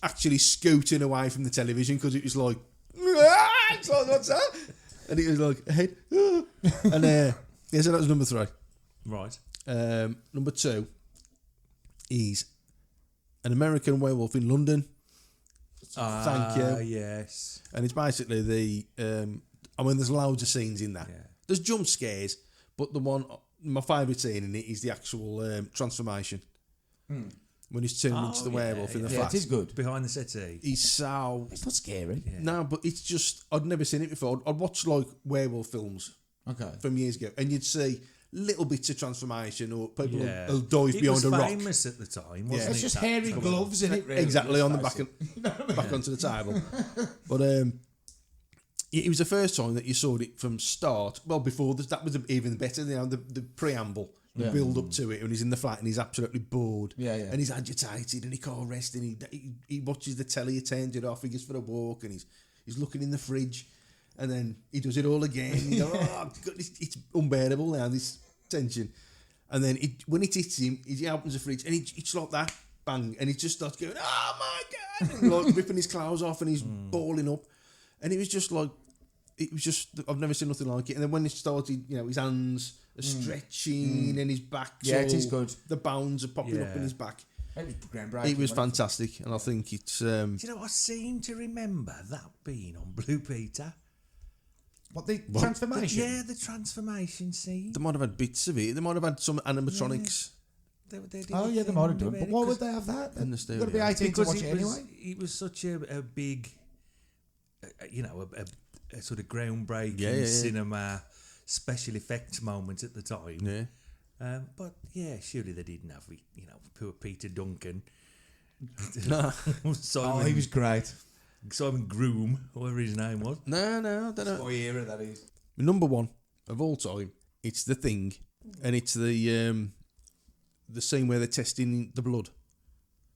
Speaker 5: actually scooting away from the television because it was like, it's like, what's that? And it was like a head, and yeah, so that was number 3.
Speaker 2: Right.
Speaker 5: Number 2 is An American Werewolf in London. Thank you.
Speaker 2: Yes.
Speaker 5: And it's basically there's loads of scenes in that.
Speaker 2: Yeah.
Speaker 5: There's jump scares, but my favourite scene in it is the actual transformation. When he's turned into the werewolf in the
Speaker 3: Yeah,
Speaker 5: flat.
Speaker 3: it is good.
Speaker 2: Behind the settee.
Speaker 5: He's so...
Speaker 3: It's not scary.
Speaker 5: No, but it's just... I'd never seen it before. I'd watch like werewolf films
Speaker 3: Okay.
Speaker 5: from years ago, and you'd see little bits of transformation or people
Speaker 2: Yeah.
Speaker 5: who'll dive behind a
Speaker 2: It was
Speaker 5: rock.
Speaker 2: famous at the time, wasn't
Speaker 5: Yeah.
Speaker 2: it?
Speaker 3: It's just
Speaker 2: that
Speaker 3: hairy
Speaker 2: film?
Speaker 3: gloves in it, really.
Speaker 5: Exactly, on the
Speaker 3: Let's
Speaker 5: back,
Speaker 3: face
Speaker 5: back onto the table. But it was the first time that you saw it from start. Well, before that was even better. The preamble, the
Speaker 3: Yeah.
Speaker 5: build up to it, when he's in the flat and he's absolutely bored.
Speaker 3: Yeah.
Speaker 5: And he's agitated and he can't rest and he watches the telly, he turns it off, he goes for a walk and he's looking in the fridge and then he does it all again. You go, oh, God, it's unbearable now, this tension. And then when it hits him, he opens the fridge and it's like that, bang, and he just starts going, oh my God, and like ripping his clothes off and he's balling up. And it was just, I've never seen nothing like it. And then when it started, his hands are stretching and his back,
Speaker 3: Yeah, it is good.
Speaker 5: The bones are popping up in his back.
Speaker 3: It was groundbreaking.
Speaker 5: It was
Speaker 3: wasn't
Speaker 5: fantastic, and I think it's.
Speaker 2: Do you know, I seem to remember that being on Blue Peter.
Speaker 3: What, the transformation?
Speaker 2: Yeah, the transformation scene.
Speaker 5: They might have had bits of it. They might have had some animatronics.
Speaker 2: They did
Speaker 3: Oh,
Speaker 2: a
Speaker 3: yeah, they
Speaker 2: thing
Speaker 3: might have done.
Speaker 2: about
Speaker 3: But
Speaker 2: it,
Speaker 3: why
Speaker 2: 'cause-
Speaker 3: would they have that?
Speaker 5: In the
Speaker 3: You've got to be
Speaker 5: studio.
Speaker 3: 18 to
Speaker 2: Because
Speaker 3: watch it anyway.
Speaker 2: it was such a big, a sort of groundbreaking
Speaker 5: Yeah.
Speaker 2: cinema special effects moment at the time.
Speaker 5: Yeah.
Speaker 2: But yeah, surely they didn't have, poor Peter Duncan.
Speaker 5: No.
Speaker 2: Simon,
Speaker 3: Oh, he was great.
Speaker 2: Simon Groom, whatever his name was.
Speaker 5: No, I don't know.
Speaker 3: What era that is.
Speaker 5: Number 1 of all time, it's The Thing, and it's the the scene where they're testing the blood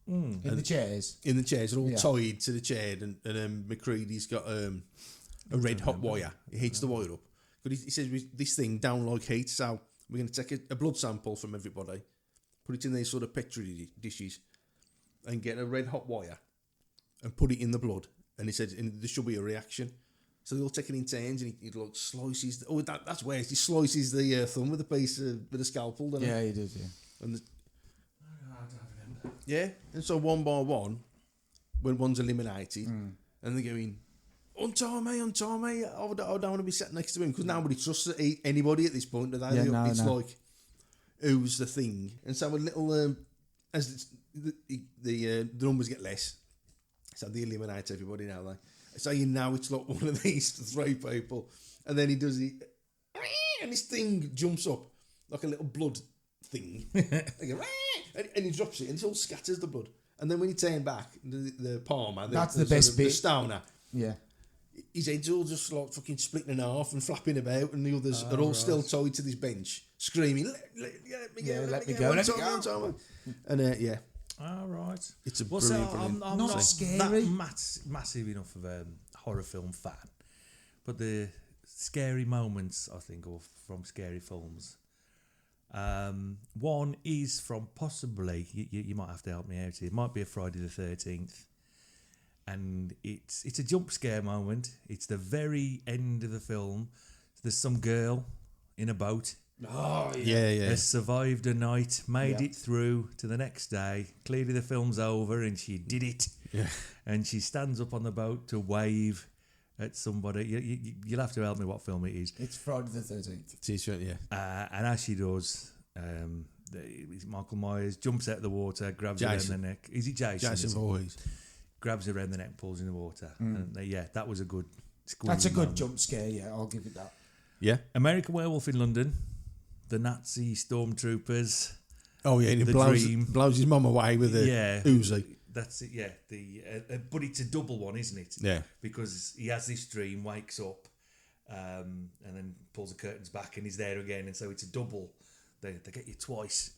Speaker 3: In the chairs.
Speaker 5: in the chairs. They're all
Speaker 3: Yeah.
Speaker 5: tied to the chair, and McCready's got a red hot wire. He heats the wire up. But he says this thing down like heat, so we're going to take a blood sample from everybody, put it in these sort of petri dishes, and get a red hot wire and put it in the blood. And he said there should be a reaction. So they'll take it in turns, and he like slices. That's where he slices the thumb with a scalpel. Doesn't
Speaker 3: Yeah, he does. Yeah.
Speaker 5: And and so one by one, when one's eliminated, and they're going, untie me, I don't want to be sat next to him, because nobody trusts anybody at this point, do they?
Speaker 3: Yeah, no,
Speaker 5: It's
Speaker 3: no.
Speaker 5: like, who's the thing? And so a little, as the numbers get less, so they eliminate everybody now. So it's like one of these 3 people, and then he does it, and this thing jumps up like a little blood thing, and he drops it, and it all scatters the blood. And then when you turn back, the palmer,
Speaker 3: That's the best bit.
Speaker 5: the stoner,
Speaker 3: Yeah.
Speaker 5: his head's all just like fucking splitting in half and flapping about, and the others are all still tied to this bench, screaming, let me go, let me go. And yeah.
Speaker 2: All right.
Speaker 5: It's a
Speaker 2: Well,
Speaker 5: brilliant.
Speaker 2: I'm
Speaker 3: Not
Speaker 2: not
Speaker 3: scary.
Speaker 2: that massive enough of a horror film fan, but the scary moments I think are from scary films. One is from possibly you might have to help me out here. It might be a Friday the 13th, and it's a jump scare moment. It's the very end of the film. There's some girl in a boat.
Speaker 3: Oh,
Speaker 5: yeah.
Speaker 2: Has survived a night, made it through to the next day. Clearly the film's over and she did it.
Speaker 5: Yeah.
Speaker 2: And she stands up on the boat to wave at somebody. You'll have to help me what film it is.
Speaker 3: It's Friday the 13th.
Speaker 5: T-shirt, yeah.
Speaker 2: And as she does, Michael Myers jumps out of the water, grabs her around the neck. Is it Jason?
Speaker 5: Jason
Speaker 2: Is it?
Speaker 5: Voorhees.
Speaker 2: Grabs her around the neck, pulls in the water. And that was a good
Speaker 3: That's a good
Speaker 2: moment.
Speaker 3: jump scare, yeah, I'll give it that.
Speaker 5: Yeah.
Speaker 2: American Werewolf in London. The Nazi stormtroopers.
Speaker 5: Oh yeah, and he
Speaker 2: The Dream.
Speaker 5: blows his mum away with a Uzi.
Speaker 2: That's it. Yeah, but it's a double one, isn't it?
Speaker 5: Yeah.
Speaker 2: Because he has this dream, wakes up, and then pulls the curtains back, and he's there again, and so it's a double. They get you twice.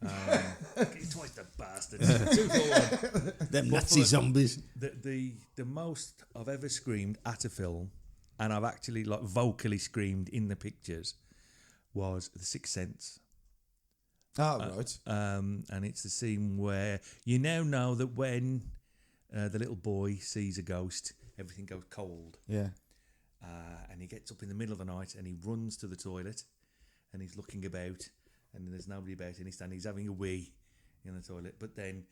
Speaker 2: Get you twice, the bastards. 2 for 1.
Speaker 5: Them
Speaker 2: But
Speaker 5: Nazi
Speaker 2: for-
Speaker 5: zombies.
Speaker 2: The most I've ever screamed at a film, and I've actually like vocally screamed in the pictures, was The Sixth Sense.
Speaker 3: Oh, right.
Speaker 2: And it's the scene where you now know that when the little boy sees a ghost, everything goes cold.
Speaker 3: Yeah.
Speaker 2: And he gets up in the middle of the night and he runs to the toilet and he's looking about and there's nobody about and he's having a wee in the toilet. But then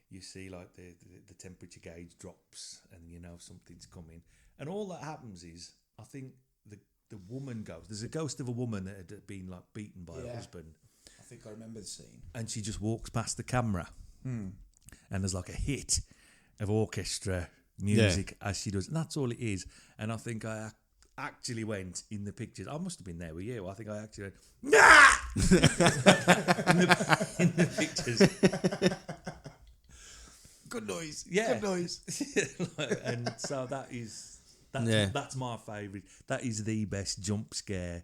Speaker 2: you see like the temperature gauge drops and you know something's coming. And all that happens is, I think the woman goes. There's a ghost of a woman that had been like beaten by her husband.
Speaker 3: I think I remember the scene.
Speaker 2: And she just walks past the camera. And there's like a hit of orchestra music as she does. And that's all it is. And I think I actually went in the pictures. I must have been there with you. I think I actually went, nah! in the pictures.
Speaker 3: Good noise.
Speaker 2: Yeah.
Speaker 3: Good noise.
Speaker 2: And so that's my favourite. That is the best jump scare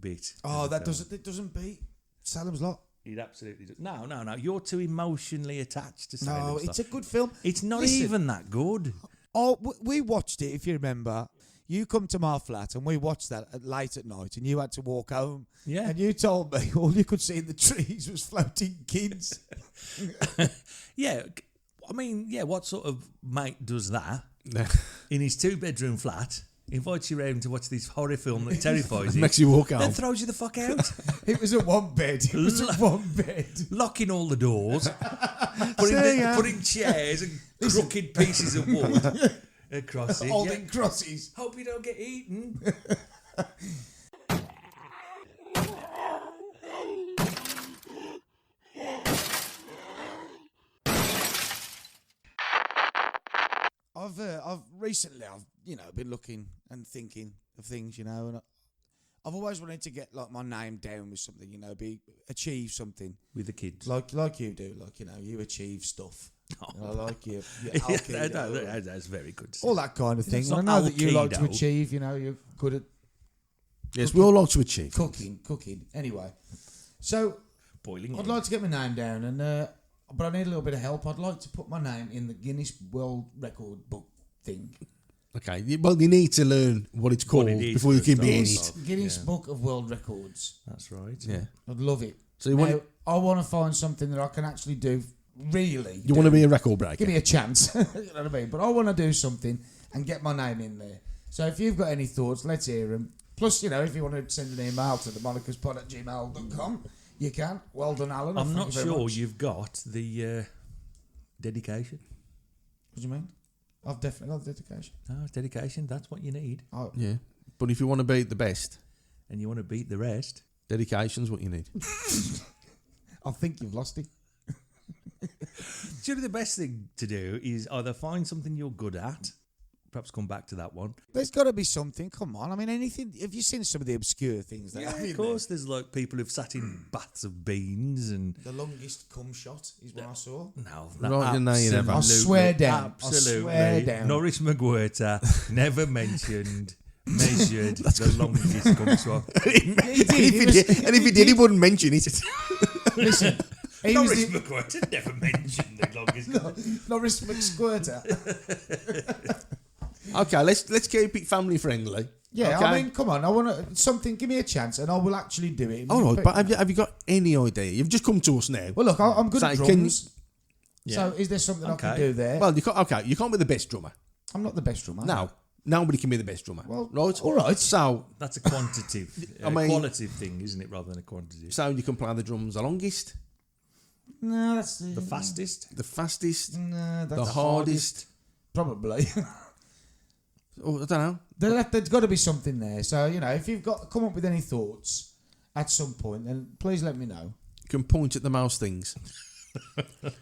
Speaker 2: bit.
Speaker 3: Oh,
Speaker 2: of the film.
Speaker 3: it doesn't beat Salem's Lot.
Speaker 2: It absolutely does. No. You're too emotionally attached to Salem.
Speaker 3: No, it's a good film.
Speaker 2: It's not
Speaker 3: Listen.
Speaker 2: even that good.
Speaker 3: Oh, we watched it, if you remember. You come to my flat and we watched that late at night and you had to walk home.
Speaker 2: Yeah.
Speaker 3: And you told me all you could see in the trees was floating kids.
Speaker 2: Yeah. I mean, yeah, what sort of mate does that in his 2-bedroom flat, invites you round to watch this horror film that terrifies you,
Speaker 5: Makes you walk
Speaker 2: then
Speaker 5: out.
Speaker 2: throws you the fuck out,
Speaker 3: It was a one bed. It was a one bed.
Speaker 2: locking all the doors, putting chairs and crooked pieces of wood across it.
Speaker 3: Holding crosses.
Speaker 2: Hope you don't get eaten.
Speaker 3: I've recently been looking and thinking of things, and I've always wanted to get like my name down with something, achieve something
Speaker 2: With the kids.
Speaker 3: like you do, you achieve stuff.
Speaker 2: Oh.
Speaker 3: Like you
Speaker 2: That's very good.
Speaker 3: all that kind of thing.
Speaker 2: It's
Speaker 3: And I
Speaker 2: not
Speaker 3: know that you like to
Speaker 2: Al-Qaeda.
Speaker 3: achieve. You're good at
Speaker 5: Yes, we all like to achieve.
Speaker 3: cooking. Anyway, so
Speaker 2: boiling.
Speaker 3: I'd like to get my name down, but I need a little bit of help. I'd like to put my name in the Guinness World Record book thing.
Speaker 5: Okay, well, you need to learn what it's called
Speaker 2: it is
Speaker 5: before you
Speaker 2: for a
Speaker 5: can be in it.
Speaker 2: start.
Speaker 3: Guinness Book of World Records.
Speaker 2: That's right.
Speaker 5: Yeah.
Speaker 3: I'd love it.
Speaker 5: So you
Speaker 3: Now,
Speaker 5: want
Speaker 3: I want to find something that I can actually do. Really,
Speaker 5: you want to be a record breaker?
Speaker 3: give me a chance. You know what I mean? But I want to do something and get my name in there. So if you've got any thoughts, let's hear them. Plus, if you want to send an email to the monikaspod@gmail.com, you can. Well done, Alan.
Speaker 2: I'm
Speaker 3: Thank
Speaker 2: not
Speaker 3: you very
Speaker 2: sure
Speaker 3: much.
Speaker 2: you've got the dedication.
Speaker 3: What do you mean? I've definitely got dedication.
Speaker 2: No, it's dedication. That's what you need.
Speaker 3: Oh,
Speaker 5: Yeah, but if you want to beat the best,
Speaker 2: And you want to beat the rest.
Speaker 5: dedication's what you need.
Speaker 3: I think you've lost it.
Speaker 2: Surely the best thing to do is either find something you're good at, perhaps come back to that one.
Speaker 3: There's got to be something. Come on. I mean, anything. Have you seen some of the obscure things that have
Speaker 2: Of course, there's like people who've sat in baths of beans and...
Speaker 3: The longest cum shot is what I saw.
Speaker 2: No,
Speaker 5: Right, no, you never.
Speaker 3: I swear down. I
Speaker 2: Absolutely.
Speaker 3: swear down.
Speaker 2: Norris McGuirter never mentioned, measured the longest cum swap.
Speaker 5: And if he did, he wouldn't mention it.
Speaker 3: Listen, he was
Speaker 2: Norris
Speaker 3: the,
Speaker 2: McGuirter never mentioned the longest.
Speaker 3: Norris McSquirter.
Speaker 5: Okay, let's keep it family friendly.
Speaker 3: Yeah,
Speaker 5: okay?
Speaker 3: I mean, come on. I want to something. Give me a chance, and I will actually do it.
Speaker 5: All right, but have you got any idea? You've just come to us now.
Speaker 3: Well, look, I'm good at
Speaker 5: So, can
Speaker 3: drums.
Speaker 2: Yeah.
Speaker 3: So, is there something I can
Speaker 2: Okay.
Speaker 3: do there?
Speaker 5: Well, you can't be the best drummer.
Speaker 3: I'm not the best drummer.
Speaker 5: No, nobody can be the best drummer.
Speaker 3: Well,
Speaker 5: right,
Speaker 3: all right.
Speaker 5: So
Speaker 2: That's a quantitative,
Speaker 5: I mean-
Speaker 2: qualitative thing, isn't it, rather than a quantitative?
Speaker 5: you can play the drums the longest,
Speaker 3: No, that's
Speaker 2: The fastest?
Speaker 5: the fastest,
Speaker 3: No, that's
Speaker 5: the hardest.
Speaker 3: Probably.
Speaker 5: Oh, I don't know.
Speaker 3: There's got to be something there. So, if you've come up with any thoughts at some point, then please let me know.
Speaker 5: You can point at the mouse things.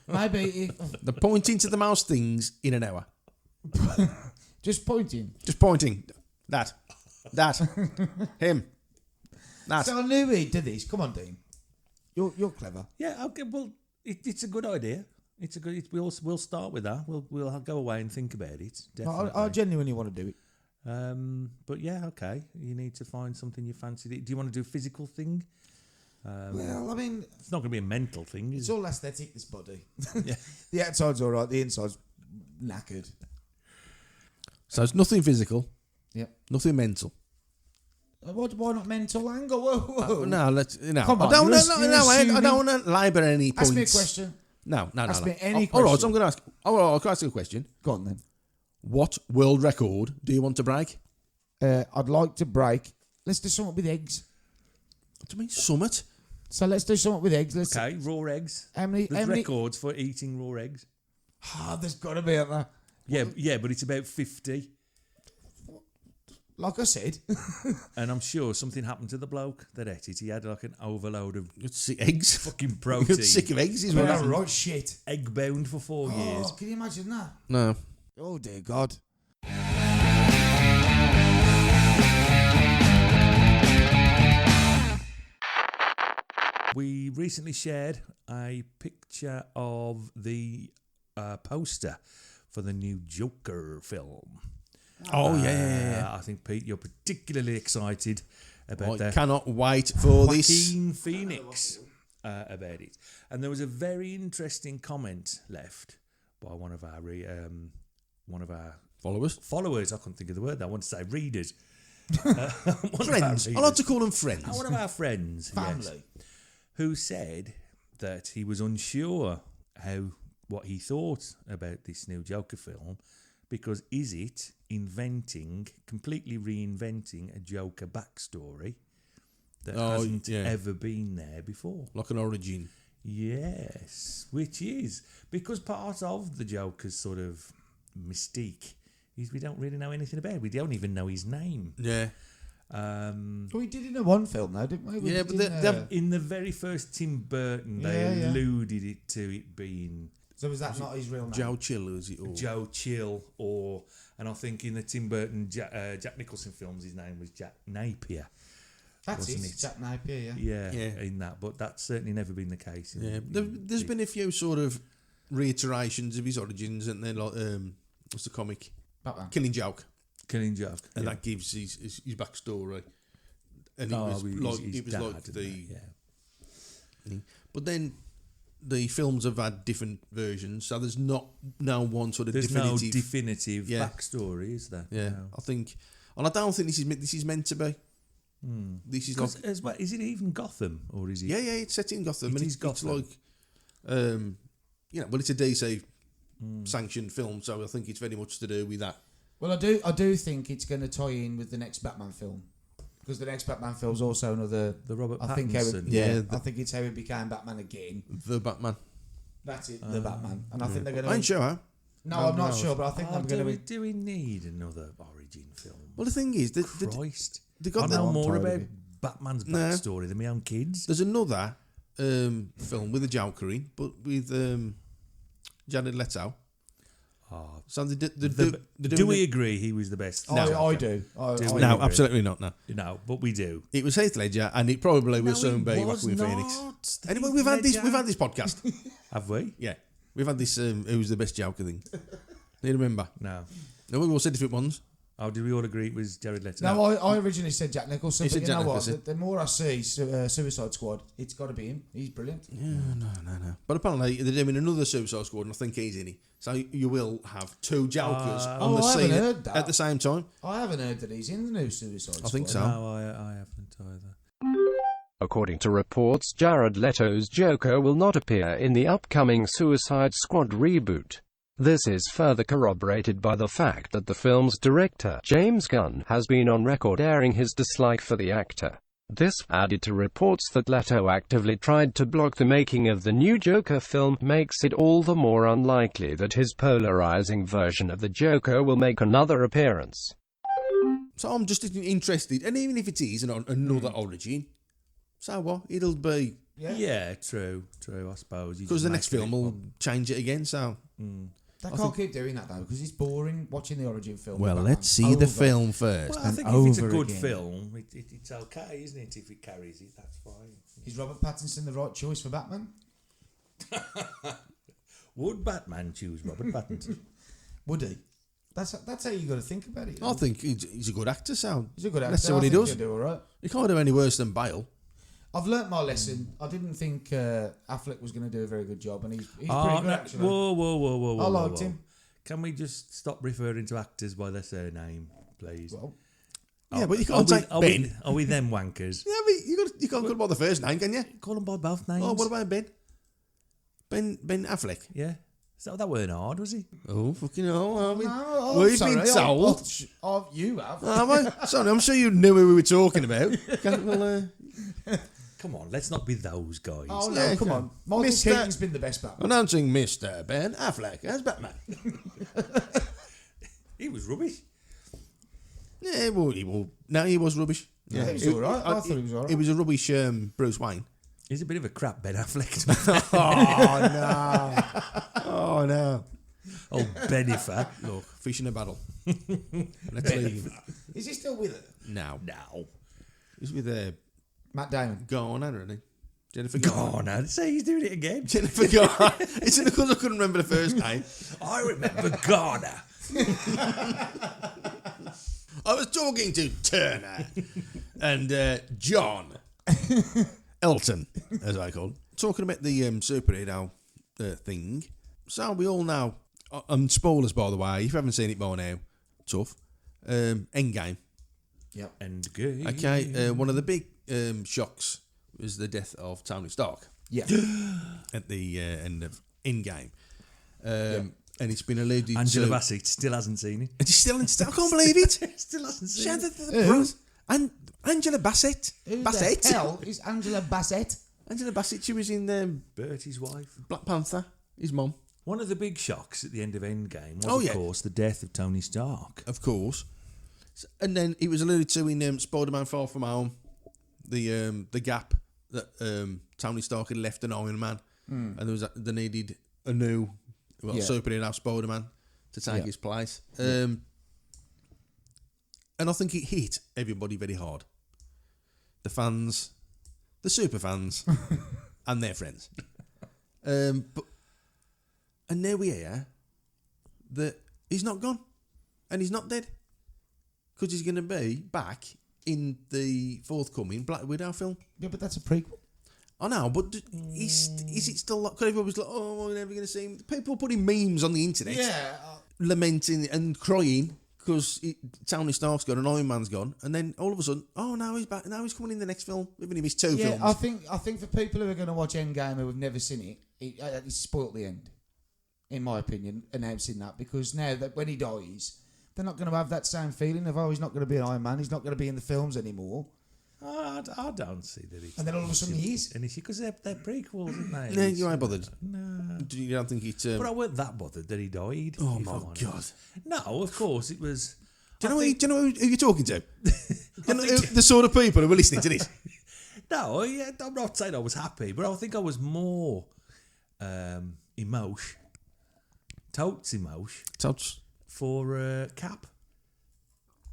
Speaker 3: Maybe if,
Speaker 5: The pointing to the mouse things in an hour.
Speaker 3: just pointing.
Speaker 5: Just pointing. That. Him. That.
Speaker 3: So I knew he'd do this. Come on, Dean. You're clever.
Speaker 2: Yeah, okay, well, it's a good idea. We'll start with that. We'll go away and think about it. Definitely.
Speaker 3: I genuinely want to do it.
Speaker 2: But yeah, okay. You need to find something you fancy. Do you want to do a physical thing?
Speaker 3: Well, I mean,
Speaker 2: It's not going to be a mental thing, is
Speaker 3: it's
Speaker 2: it?
Speaker 3: all aesthetic, this body.
Speaker 2: Yeah.
Speaker 3: The outside's all right. The inside's knackered.
Speaker 5: So it's nothing physical.
Speaker 3: Yep.
Speaker 5: Nothing mental.
Speaker 3: Why not mental angle? Whoa.
Speaker 5: No, let's.
Speaker 3: Come on,
Speaker 5: I don't
Speaker 3: you're
Speaker 5: I don't
Speaker 3: assuming-
Speaker 5: want to labour any points.
Speaker 3: Ask me a question.
Speaker 5: No.
Speaker 3: Ask me any
Speaker 5: All right,
Speaker 3: question.
Speaker 5: so I'm going to ask. All right, I'll ask you a question.
Speaker 3: Go on then.
Speaker 5: What world record do you want to break?
Speaker 3: I'd like to break. Let's do something with eggs.
Speaker 5: What do you mean, summit?
Speaker 3: So let's do something with eggs. Let's.
Speaker 2: Okay, raw eggs.
Speaker 3: How many?
Speaker 2: There's records for eating raw eggs.
Speaker 3: There's got to be out there.
Speaker 2: Yeah, but it's about 50.
Speaker 3: Like I said.
Speaker 2: And I'm sure something happened to the bloke that ate it. He had like an overload of
Speaker 5: You're sick eggs.
Speaker 2: fucking
Speaker 5: You're
Speaker 2: protein.
Speaker 5: sick of eggs, is
Speaker 3: Well,
Speaker 5: what
Speaker 3: that's right shit.
Speaker 2: Egg bound for 4 years.
Speaker 3: Oh, can you imagine that?
Speaker 5: No.
Speaker 3: Oh dear God.
Speaker 2: We recently shared a picture of the poster for the new Joker film.
Speaker 5: Oh, yeah.
Speaker 2: I think, Pete, you're particularly excited about
Speaker 5: I
Speaker 2: that.
Speaker 5: cannot wait for this.
Speaker 2: Joaquin Phoenix about it. And there was a very interesting comment left by one of our
Speaker 5: Followers?
Speaker 2: followers. I couldn't think of the word. I want to say readers.
Speaker 5: Friends. I like to call them friends.
Speaker 2: One of our friends,
Speaker 3: Family.
Speaker 2: yes, who said that he was unsure what he thought about this new Joker film, because is it completely reinventing a Joker backstory that hasn't ever been there before?
Speaker 5: Like an origin.
Speaker 2: Yes, which is because part of the Joker's sort of mystique is we don't really know anything about him. We don't even know his name.
Speaker 5: Yeah.
Speaker 3: We did in a one film though, didn't we?
Speaker 5: Yeah, but
Speaker 2: In the very first Tim Burton, they
Speaker 3: Yeah.
Speaker 2: alluded it to it being
Speaker 3: So was that not his real name?
Speaker 5: Joe Chill, is it all?
Speaker 2: Joe Chill, and I think in the Tim Burton Jack Nicholson films, his name was Jack Napier.
Speaker 3: That's
Speaker 2: wasn't
Speaker 3: it.
Speaker 2: it?
Speaker 3: Jack Napier, yeah.
Speaker 2: Yeah, in that, but that's certainly never been the case.
Speaker 5: Yeah. There's been a few sort of reiterations of his origins, and then like what's the comic?
Speaker 3: Batman.
Speaker 5: Killing Joke,
Speaker 2: Killing Joke,
Speaker 5: and that gives his backstory. And it was
Speaker 2: his
Speaker 5: like
Speaker 2: dad,
Speaker 5: the
Speaker 2: yeah.
Speaker 5: But then the films have had different versions, so there's not now one sort of definitive.
Speaker 2: No definitive backstory, is there?
Speaker 5: Yeah,
Speaker 2: No.
Speaker 5: I think, and I don't think this is meant to be. This is like,
Speaker 2: As well, is it even Gotham or is it?
Speaker 5: yeah, it's set in Gotham,
Speaker 2: It
Speaker 5: and
Speaker 2: is Gotham.
Speaker 5: it's like, well, it's a DC sanctioned film, so I think it's very much to do with that.
Speaker 3: Well, I do think it's going to tie in with the next Batman film, because the next Batman film's also another.
Speaker 2: The Robert
Speaker 3: I think how
Speaker 2: Pattinson.
Speaker 3: I think it's how he became Batman again.
Speaker 5: The Batman.
Speaker 3: That's it, the Batman, and I think they're going to.
Speaker 5: I ain't sure. Huh?
Speaker 3: No, I'm not sure, but I think they're going to be.
Speaker 2: Do we need another origin film?
Speaker 5: Well, the thing is,
Speaker 2: Christ.
Speaker 5: they
Speaker 2: I
Speaker 5: got
Speaker 2: know
Speaker 3: I'm
Speaker 2: more
Speaker 3: tired of
Speaker 2: about
Speaker 3: it.
Speaker 2: Batman's
Speaker 5: No.
Speaker 2: backstory than my own kids.
Speaker 5: There's another film with a Joker in, but with Jared Leto.
Speaker 2: Oh,
Speaker 5: So they're
Speaker 2: do
Speaker 5: doing
Speaker 2: we
Speaker 5: it-
Speaker 2: agree he was the best?
Speaker 3: I do.
Speaker 2: Do
Speaker 3: I
Speaker 2: we?
Speaker 5: No,
Speaker 2: agree?
Speaker 5: absolutely not. No,
Speaker 2: No, but we do.
Speaker 5: it was Heath Ledger, and it probably will
Speaker 2: No,
Speaker 5: soon
Speaker 2: it
Speaker 5: be
Speaker 2: was
Speaker 5: Joaquin Phoenix.
Speaker 2: not.
Speaker 5: Anyway,
Speaker 2: Heath
Speaker 5: we've had
Speaker 2: Ledger.
Speaker 5: this podcast.
Speaker 2: Have we?
Speaker 5: Yeah, we've had this. Who's the best Joker thing? Do you remember?
Speaker 2: No.
Speaker 5: No, we all said different ones.
Speaker 2: Oh, did we all agree it was Jared Leto?
Speaker 3: No, I originally said Jack Nicholson,
Speaker 5: You
Speaker 3: but
Speaker 5: said
Speaker 3: you
Speaker 5: Jack
Speaker 3: know what?
Speaker 5: Nicholson.
Speaker 3: The more I see Suicide Squad, it's got to be him. He's brilliant.
Speaker 5: No. But apparently they're doing another Suicide Squad, and I think he's in it. So you will have two Jokers on the
Speaker 3: I haven't
Speaker 5: scene
Speaker 3: heard that.
Speaker 5: at the same time.
Speaker 3: I haven't heard that he's in the new Suicide Squad.
Speaker 5: I think so.
Speaker 2: No, I haven't either.
Speaker 7: According to reports, Jared Leto's Joker will not appear in the upcoming Suicide Squad reboot. This is further corroborated by the fact that the film's director, James Gunn, has been on record airing his dislike for the actor. This, added to reports that Leto actively tried to block the making of the new Joker film, makes it all the more unlikely that his polarizing version of the Joker will make another appearance.
Speaker 5: So I'm just interested, and even if it is another origin, so what? It'll be
Speaker 2: Yeah, true, I suppose.
Speaker 5: because the next film will change it again. So
Speaker 3: They can't keep doing that though, because it's boring watching the origin film.
Speaker 5: well,
Speaker 3: with
Speaker 5: let's
Speaker 3: Batman
Speaker 5: see the
Speaker 3: over.
Speaker 5: film first.
Speaker 2: Well, I
Speaker 3: and
Speaker 2: think if it's a
Speaker 3: over
Speaker 2: good
Speaker 3: again.
Speaker 2: film, it's okay, isn't it? If it carries it, that's fine.
Speaker 3: Is Robert Pattinson the right choice for Batman?
Speaker 2: Would Batman choose Robert Pattinson?
Speaker 3: Would he? That's how you got to think about it.
Speaker 5: I think he's a good actor. So
Speaker 3: He's a good actor.
Speaker 5: let's see
Speaker 3: I
Speaker 5: what he
Speaker 3: think
Speaker 5: does.
Speaker 3: he'll do all right.
Speaker 5: He can't do any worse than Bale.
Speaker 3: I've learnt my lesson. I didn't think Affleck was going to do a very good job, and he's pretty
Speaker 2: Oh,
Speaker 3: good
Speaker 2: no,
Speaker 3: actually.
Speaker 2: whoa.
Speaker 3: I liked him.
Speaker 2: Can we just stop referring to actors by their surname, please?
Speaker 3: Well,
Speaker 5: Yeah, but you can't say Ben.
Speaker 2: Are we them wankers?
Speaker 5: Yeah, but you can't call him by the first name, can you?
Speaker 2: Call them by both names.
Speaker 5: Oh, what about Ben? Ben Affleck.
Speaker 2: Yeah. So that weren't hard, was he?
Speaker 5: Oh, fucking hell.
Speaker 3: I'm
Speaker 5: We've
Speaker 3: sorry,
Speaker 5: been told.
Speaker 3: You have.
Speaker 5: Am I? Sorry, I'm sure you knew who we were talking about.
Speaker 2: Come on, let's not be those guys.
Speaker 3: Oh no,
Speaker 5: Yeah,
Speaker 3: come on. Michael
Speaker 5: Mr.
Speaker 3: Keaton's been the best Batman.
Speaker 5: Announcing Mr. Ben Affleck as Batman.
Speaker 2: He was rubbish.
Speaker 5: Yeah, well, no, he was rubbish.
Speaker 3: Yeah, he was all right. I thought he was all right.
Speaker 5: He was a rubbish Bruce Wayne.
Speaker 2: He's a bit of a crap Ben Affleck.
Speaker 5: Oh, no.
Speaker 2: Oh, Benifer.
Speaker 5: Look, fish in a battle. Let's leave him.
Speaker 3: Is he still with her?
Speaker 5: Now.
Speaker 2: Now.
Speaker 5: He's with
Speaker 3: Matt Damon.
Speaker 5: Garner, isn't he? Jennifer
Speaker 2: Go
Speaker 5: Garner.
Speaker 2: on now. Say he's doing it again.
Speaker 5: Jennifer Garner. It's because I couldn't remember the first name.
Speaker 2: I remember Garner.
Speaker 5: I was talking to Turner and John Elton, as I call him, talking about the superhero thing. So we all know, spoilers by the way, if you haven't seen it by now, tough. Endgame.
Speaker 3: Yep.
Speaker 2: And good.
Speaker 5: Okay, one of the big shocks was the death of Tony Stark
Speaker 3: Yeah.
Speaker 5: at the end of Endgame. And it's been alluded
Speaker 2: Angela
Speaker 5: to.
Speaker 2: Bassett still hasn't seen it.
Speaker 5: And she's still in. I can't believe it.
Speaker 2: Still hasn't
Speaker 5: She
Speaker 2: seen
Speaker 5: had
Speaker 2: it.
Speaker 5: the bros. And Angela Bassett.
Speaker 3: Who
Speaker 5: Bassett.
Speaker 3: the hell is Angela Bassett?
Speaker 5: Angela Bassett. She was in
Speaker 2: Bertie's wife.
Speaker 5: Black Panther. His mum,
Speaker 2: One of the big shocks at the end of Endgame was,
Speaker 5: Oh, yeah.
Speaker 2: of course, the death of Tony Stark.
Speaker 5: of course. And then it was alluded to in Spider-Man: Far From Home, the gap that Tony Stark had left an Iron Man, and they needed a new superhero Spider-Man to take his place. And I think it hit everybody very hard. The fans, the super fans, and their friends. And now we hear that he's not gone, and he's not dead, because he's going to be back in the forthcoming Black Widow film.
Speaker 3: Yeah, but that's a prequel.
Speaker 5: I know, but is it still like? Because everyone was like, "Oh, we're never going to see him." People were putting memes on the internet, lamenting and crying because Tony Stark's gone and Iron Man's gone, and then all of a sudden, oh, now he's back. Now he's coming in the next film, even if it's two films.
Speaker 3: I think for people who are going to watch Endgame who have never seen it spoilt the end, in my opinion, announcing that, because now that when he dies, they're not going to have that same feeling of, oh, he's not going to be an Iron Man, he's not going to be in the films anymore.
Speaker 2: I don't see that.
Speaker 3: And then all of a sudden he is.
Speaker 2: Because they're prequels, aren't they?
Speaker 5: No, you ain't bothered.
Speaker 2: No.
Speaker 5: You don't think it's...
Speaker 2: But I weren't that bothered that he died.
Speaker 5: Oh, my God.
Speaker 2: No, of course, it was...
Speaker 5: Do you know who you're talking to? The sort of people who are listening to this?
Speaker 2: No, I'm not saying I was happy, but I think I was more totes for Cap.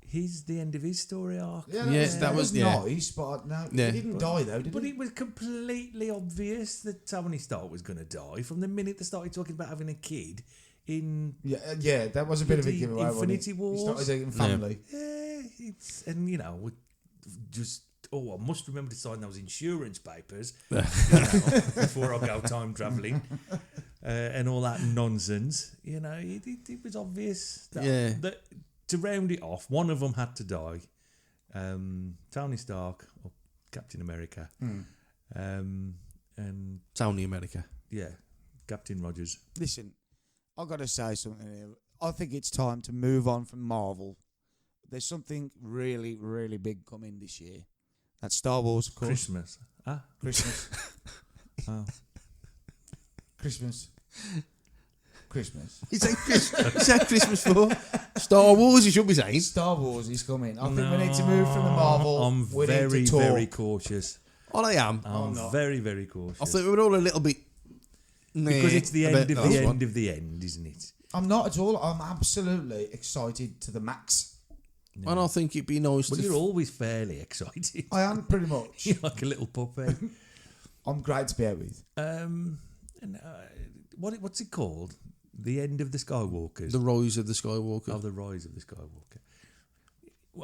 Speaker 2: He's the end of his story arc.
Speaker 5: Yeah, that was
Speaker 3: nice, but no, he didn't die though, did he?
Speaker 2: But it was completely obvious that Tony Stark was going to die from the minute they started talking about having a kid in...
Speaker 3: Yeah, that was a bit of a giveaway.
Speaker 2: Infinity Wars.
Speaker 3: He started eating family.
Speaker 2: Yeah, and I must remember to sign those insurance papers before I go time travelling and all that nonsense. It was obvious that to round it off, one of them had to die. Tony Stark or Captain America. And
Speaker 5: Tony America.
Speaker 2: Yeah, Captain Rogers.
Speaker 3: Listen, I've got to say something here. I think it's time to move on from Marvel. There's something really, really big coming this year. That's Star Wars, of course.
Speaker 2: Christmas.
Speaker 3: Christmas.
Speaker 2: Oh.
Speaker 3: Christmas.
Speaker 5: Is that Christmas for? Star Wars, you should be saying.
Speaker 3: Star Wars is coming. I think we need to move from the Marvel.
Speaker 2: I'm very cautious.
Speaker 5: I am.
Speaker 2: I'm very, very cautious.
Speaker 5: I think we're all a little bit...
Speaker 2: Because it's the end of the end of the end, isn't it?
Speaker 3: I'm not at all. I'm absolutely excited to the max.
Speaker 5: No. And I think it'd be nice
Speaker 2: you're always fairly excited.
Speaker 3: I am pretty much.
Speaker 2: You're like a little puppy.
Speaker 3: I'm great to be out with.
Speaker 2: What's it called? The end of the Skywalkers.
Speaker 5: The rise of the Skywalker.
Speaker 2: Oh, the rise of the Skywalker.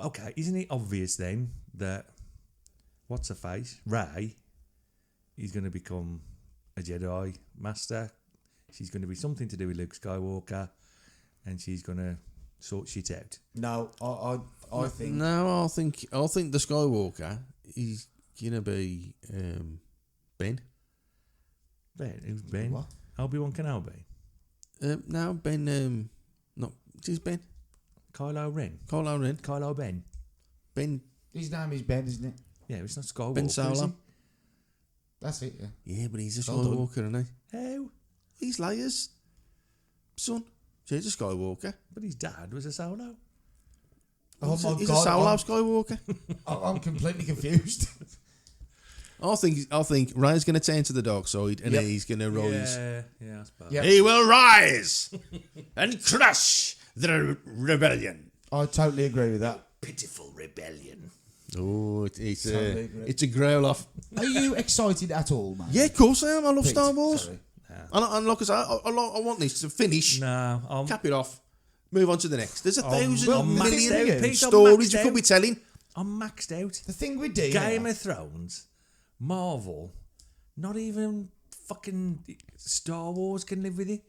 Speaker 2: Okay, isn't it obvious then that what's her face? Rey is going to become a Jedi Master. She's going to be something to do with Luke Skywalker, and she's going to sort shit out.
Speaker 3: No, I think.
Speaker 5: No, I think the Skywalker is going to be Ben.
Speaker 2: Ben? Who's Ben?
Speaker 3: What?
Speaker 2: Obi-Wan Kenobi.
Speaker 5: No, Ben. No, is Ben?
Speaker 2: Kylo Ren. Kylo Ben.
Speaker 5: Ben.
Speaker 3: His name is Ben, isn't it?
Speaker 2: Yeah, it's not Skywalker.
Speaker 5: Ben Solo.
Speaker 3: That's it. Yeah.
Speaker 5: Yeah, but he's a Skywalker, isn't he?
Speaker 2: How?
Speaker 5: He's Leia's son. She's a Skywalker.
Speaker 2: But his dad was a Solo.
Speaker 3: Oh my
Speaker 5: He's
Speaker 3: God,
Speaker 5: a Solo Skywalker.
Speaker 3: I'm completely confused.
Speaker 5: I think Ryan's going to turn to the dark side and he's going to rise.
Speaker 2: Yeah, that's bad.
Speaker 3: Yep.
Speaker 5: He will rise and crush the rebellion.
Speaker 3: I totally agree with that.
Speaker 2: Pitiful rebellion.
Speaker 5: Oh, it's
Speaker 3: Totally agree.
Speaker 5: a growl off.
Speaker 3: Are you excited at all, man?
Speaker 5: Yeah, of course I am. I love
Speaker 3: Pete,
Speaker 5: Star Wars.
Speaker 3: sorry.
Speaker 5: And like I say, I want this to finish.
Speaker 2: No,
Speaker 5: Cap it off. Move on to the next. There's a thousand million
Speaker 3: Pete,
Speaker 5: stories you could be telling.
Speaker 2: I'm maxed out.
Speaker 3: The thing we do,
Speaker 2: Game of Thrones, Marvel, not even fucking Star Wars can live with it.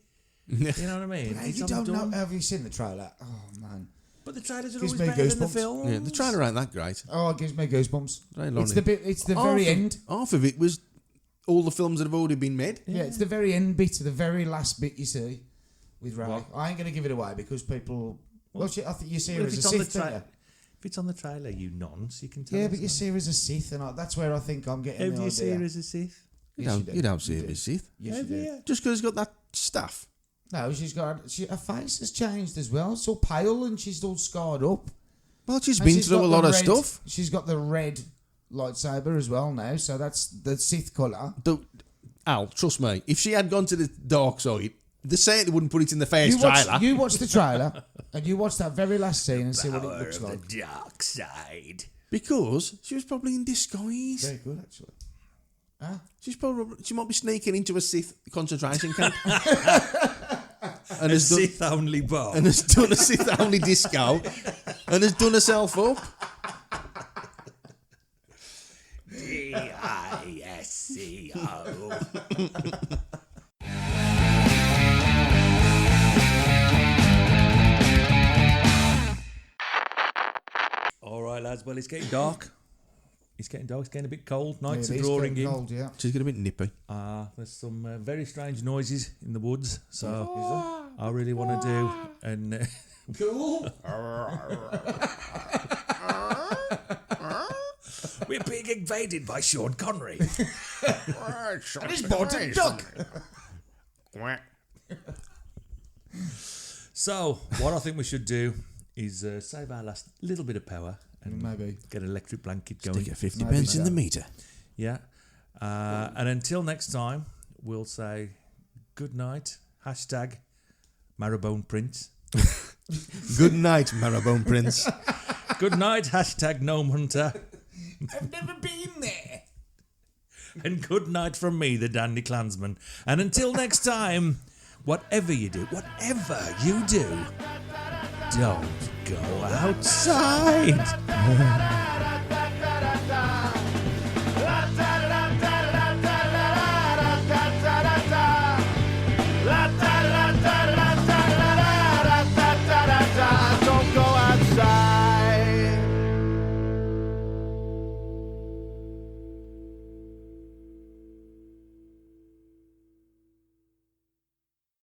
Speaker 2: You know what I mean?
Speaker 3: You don't know. Have you seen the trailer? Oh man!
Speaker 2: But the trailers are
Speaker 3: Gives
Speaker 2: always
Speaker 3: me
Speaker 2: better than the
Speaker 3: goosebumps.
Speaker 2: films.
Speaker 5: Yeah, the trailer ain't that great.
Speaker 3: Oh, it gives me goosebumps.
Speaker 5: Right,
Speaker 3: It's the bit. It's the very end.
Speaker 5: Half of it was all the films that have already been made.
Speaker 3: Yeah, it's the very end bit, the very last bit you see with Ray.
Speaker 2: What?
Speaker 3: I ain't going to give it away because people. Well, I think you see her
Speaker 2: Well,
Speaker 3: as a
Speaker 2: if it's on the
Speaker 3: Sith, don't you?
Speaker 2: if it's on the trailer, you nonce, you can tell.
Speaker 3: Yeah,
Speaker 2: us
Speaker 3: but you
Speaker 2: that.
Speaker 3: see her as a Sith, and that's where I think I'm getting
Speaker 2: How
Speaker 3: the
Speaker 2: do you see
Speaker 3: idea.
Speaker 2: her as a Sith?
Speaker 3: Yes,
Speaker 5: You don't see it as Sith.
Speaker 3: Yes,
Speaker 2: How
Speaker 3: you
Speaker 2: do
Speaker 3: do.
Speaker 2: you?
Speaker 5: Just because he's got that staff.
Speaker 3: No, she's got her face has changed as well. It's all pale and she's all scarred up.
Speaker 5: Well, she's
Speaker 3: And
Speaker 5: been
Speaker 3: she's
Speaker 5: through
Speaker 3: got
Speaker 5: a
Speaker 3: the
Speaker 5: lot of
Speaker 3: red-
Speaker 5: stuff.
Speaker 3: She's got the red lightsaber as well now, so that's the Sith colour.
Speaker 5: Al, trust me, if she had gone to the dark side, they certainly wouldn't put it in the first trailer.
Speaker 3: You watch the trailer and you watch that very last scene and see what it looks like.
Speaker 2: The dark side.
Speaker 5: Because she was probably in disguise.
Speaker 3: Very good, actually. Huh?
Speaker 5: She might be sneaking into a Sith concentration camp.
Speaker 2: And a Sith only bar.
Speaker 5: And has done a Sith only disco. And has done herself up.
Speaker 2: D-I-S. SEO. All right, lads. Well, it's getting dark. It's getting dark. It's getting a bit cold. Nights
Speaker 3: Yeah,
Speaker 2: are
Speaker 3: it is
Speaker 2: drawing
Speaker 3: getting
Speaker 2: in.
Speaker 3: cold, yeah.
Speaker 5: She's getting a bit nippy.
Speaker 2: There's some very strange noises in the woods, so I really want to do and
Speaker 3: Cool.
Speaker 2: we're being invaded by Sean Connery.
Speaker 3: And he's bought a duck.
Speaker 2: So what I think we should do is save our last little bit of power and
Speaker 3: Maybe.
Speaker 2: get an electric blanket going.
Speaker 5: Stick a 50
Speaker 3: Maybe
Speaker 5: pence in
Speaker 3: so.
Speaker 5: the meter.
Speaker 2: Yeah. And until next time, we'll say good night. Hashtag Marrowbone Prince.
Speaker 5: Good night, Marrowbone Prince.
Speaker 2: Good night. Hashtag Gnome Hunter.
Speaker 3: I've never been there.
Speaker 2: And good night from me, the Dandy Clansman. And until next time, whatever you do, don't go outside.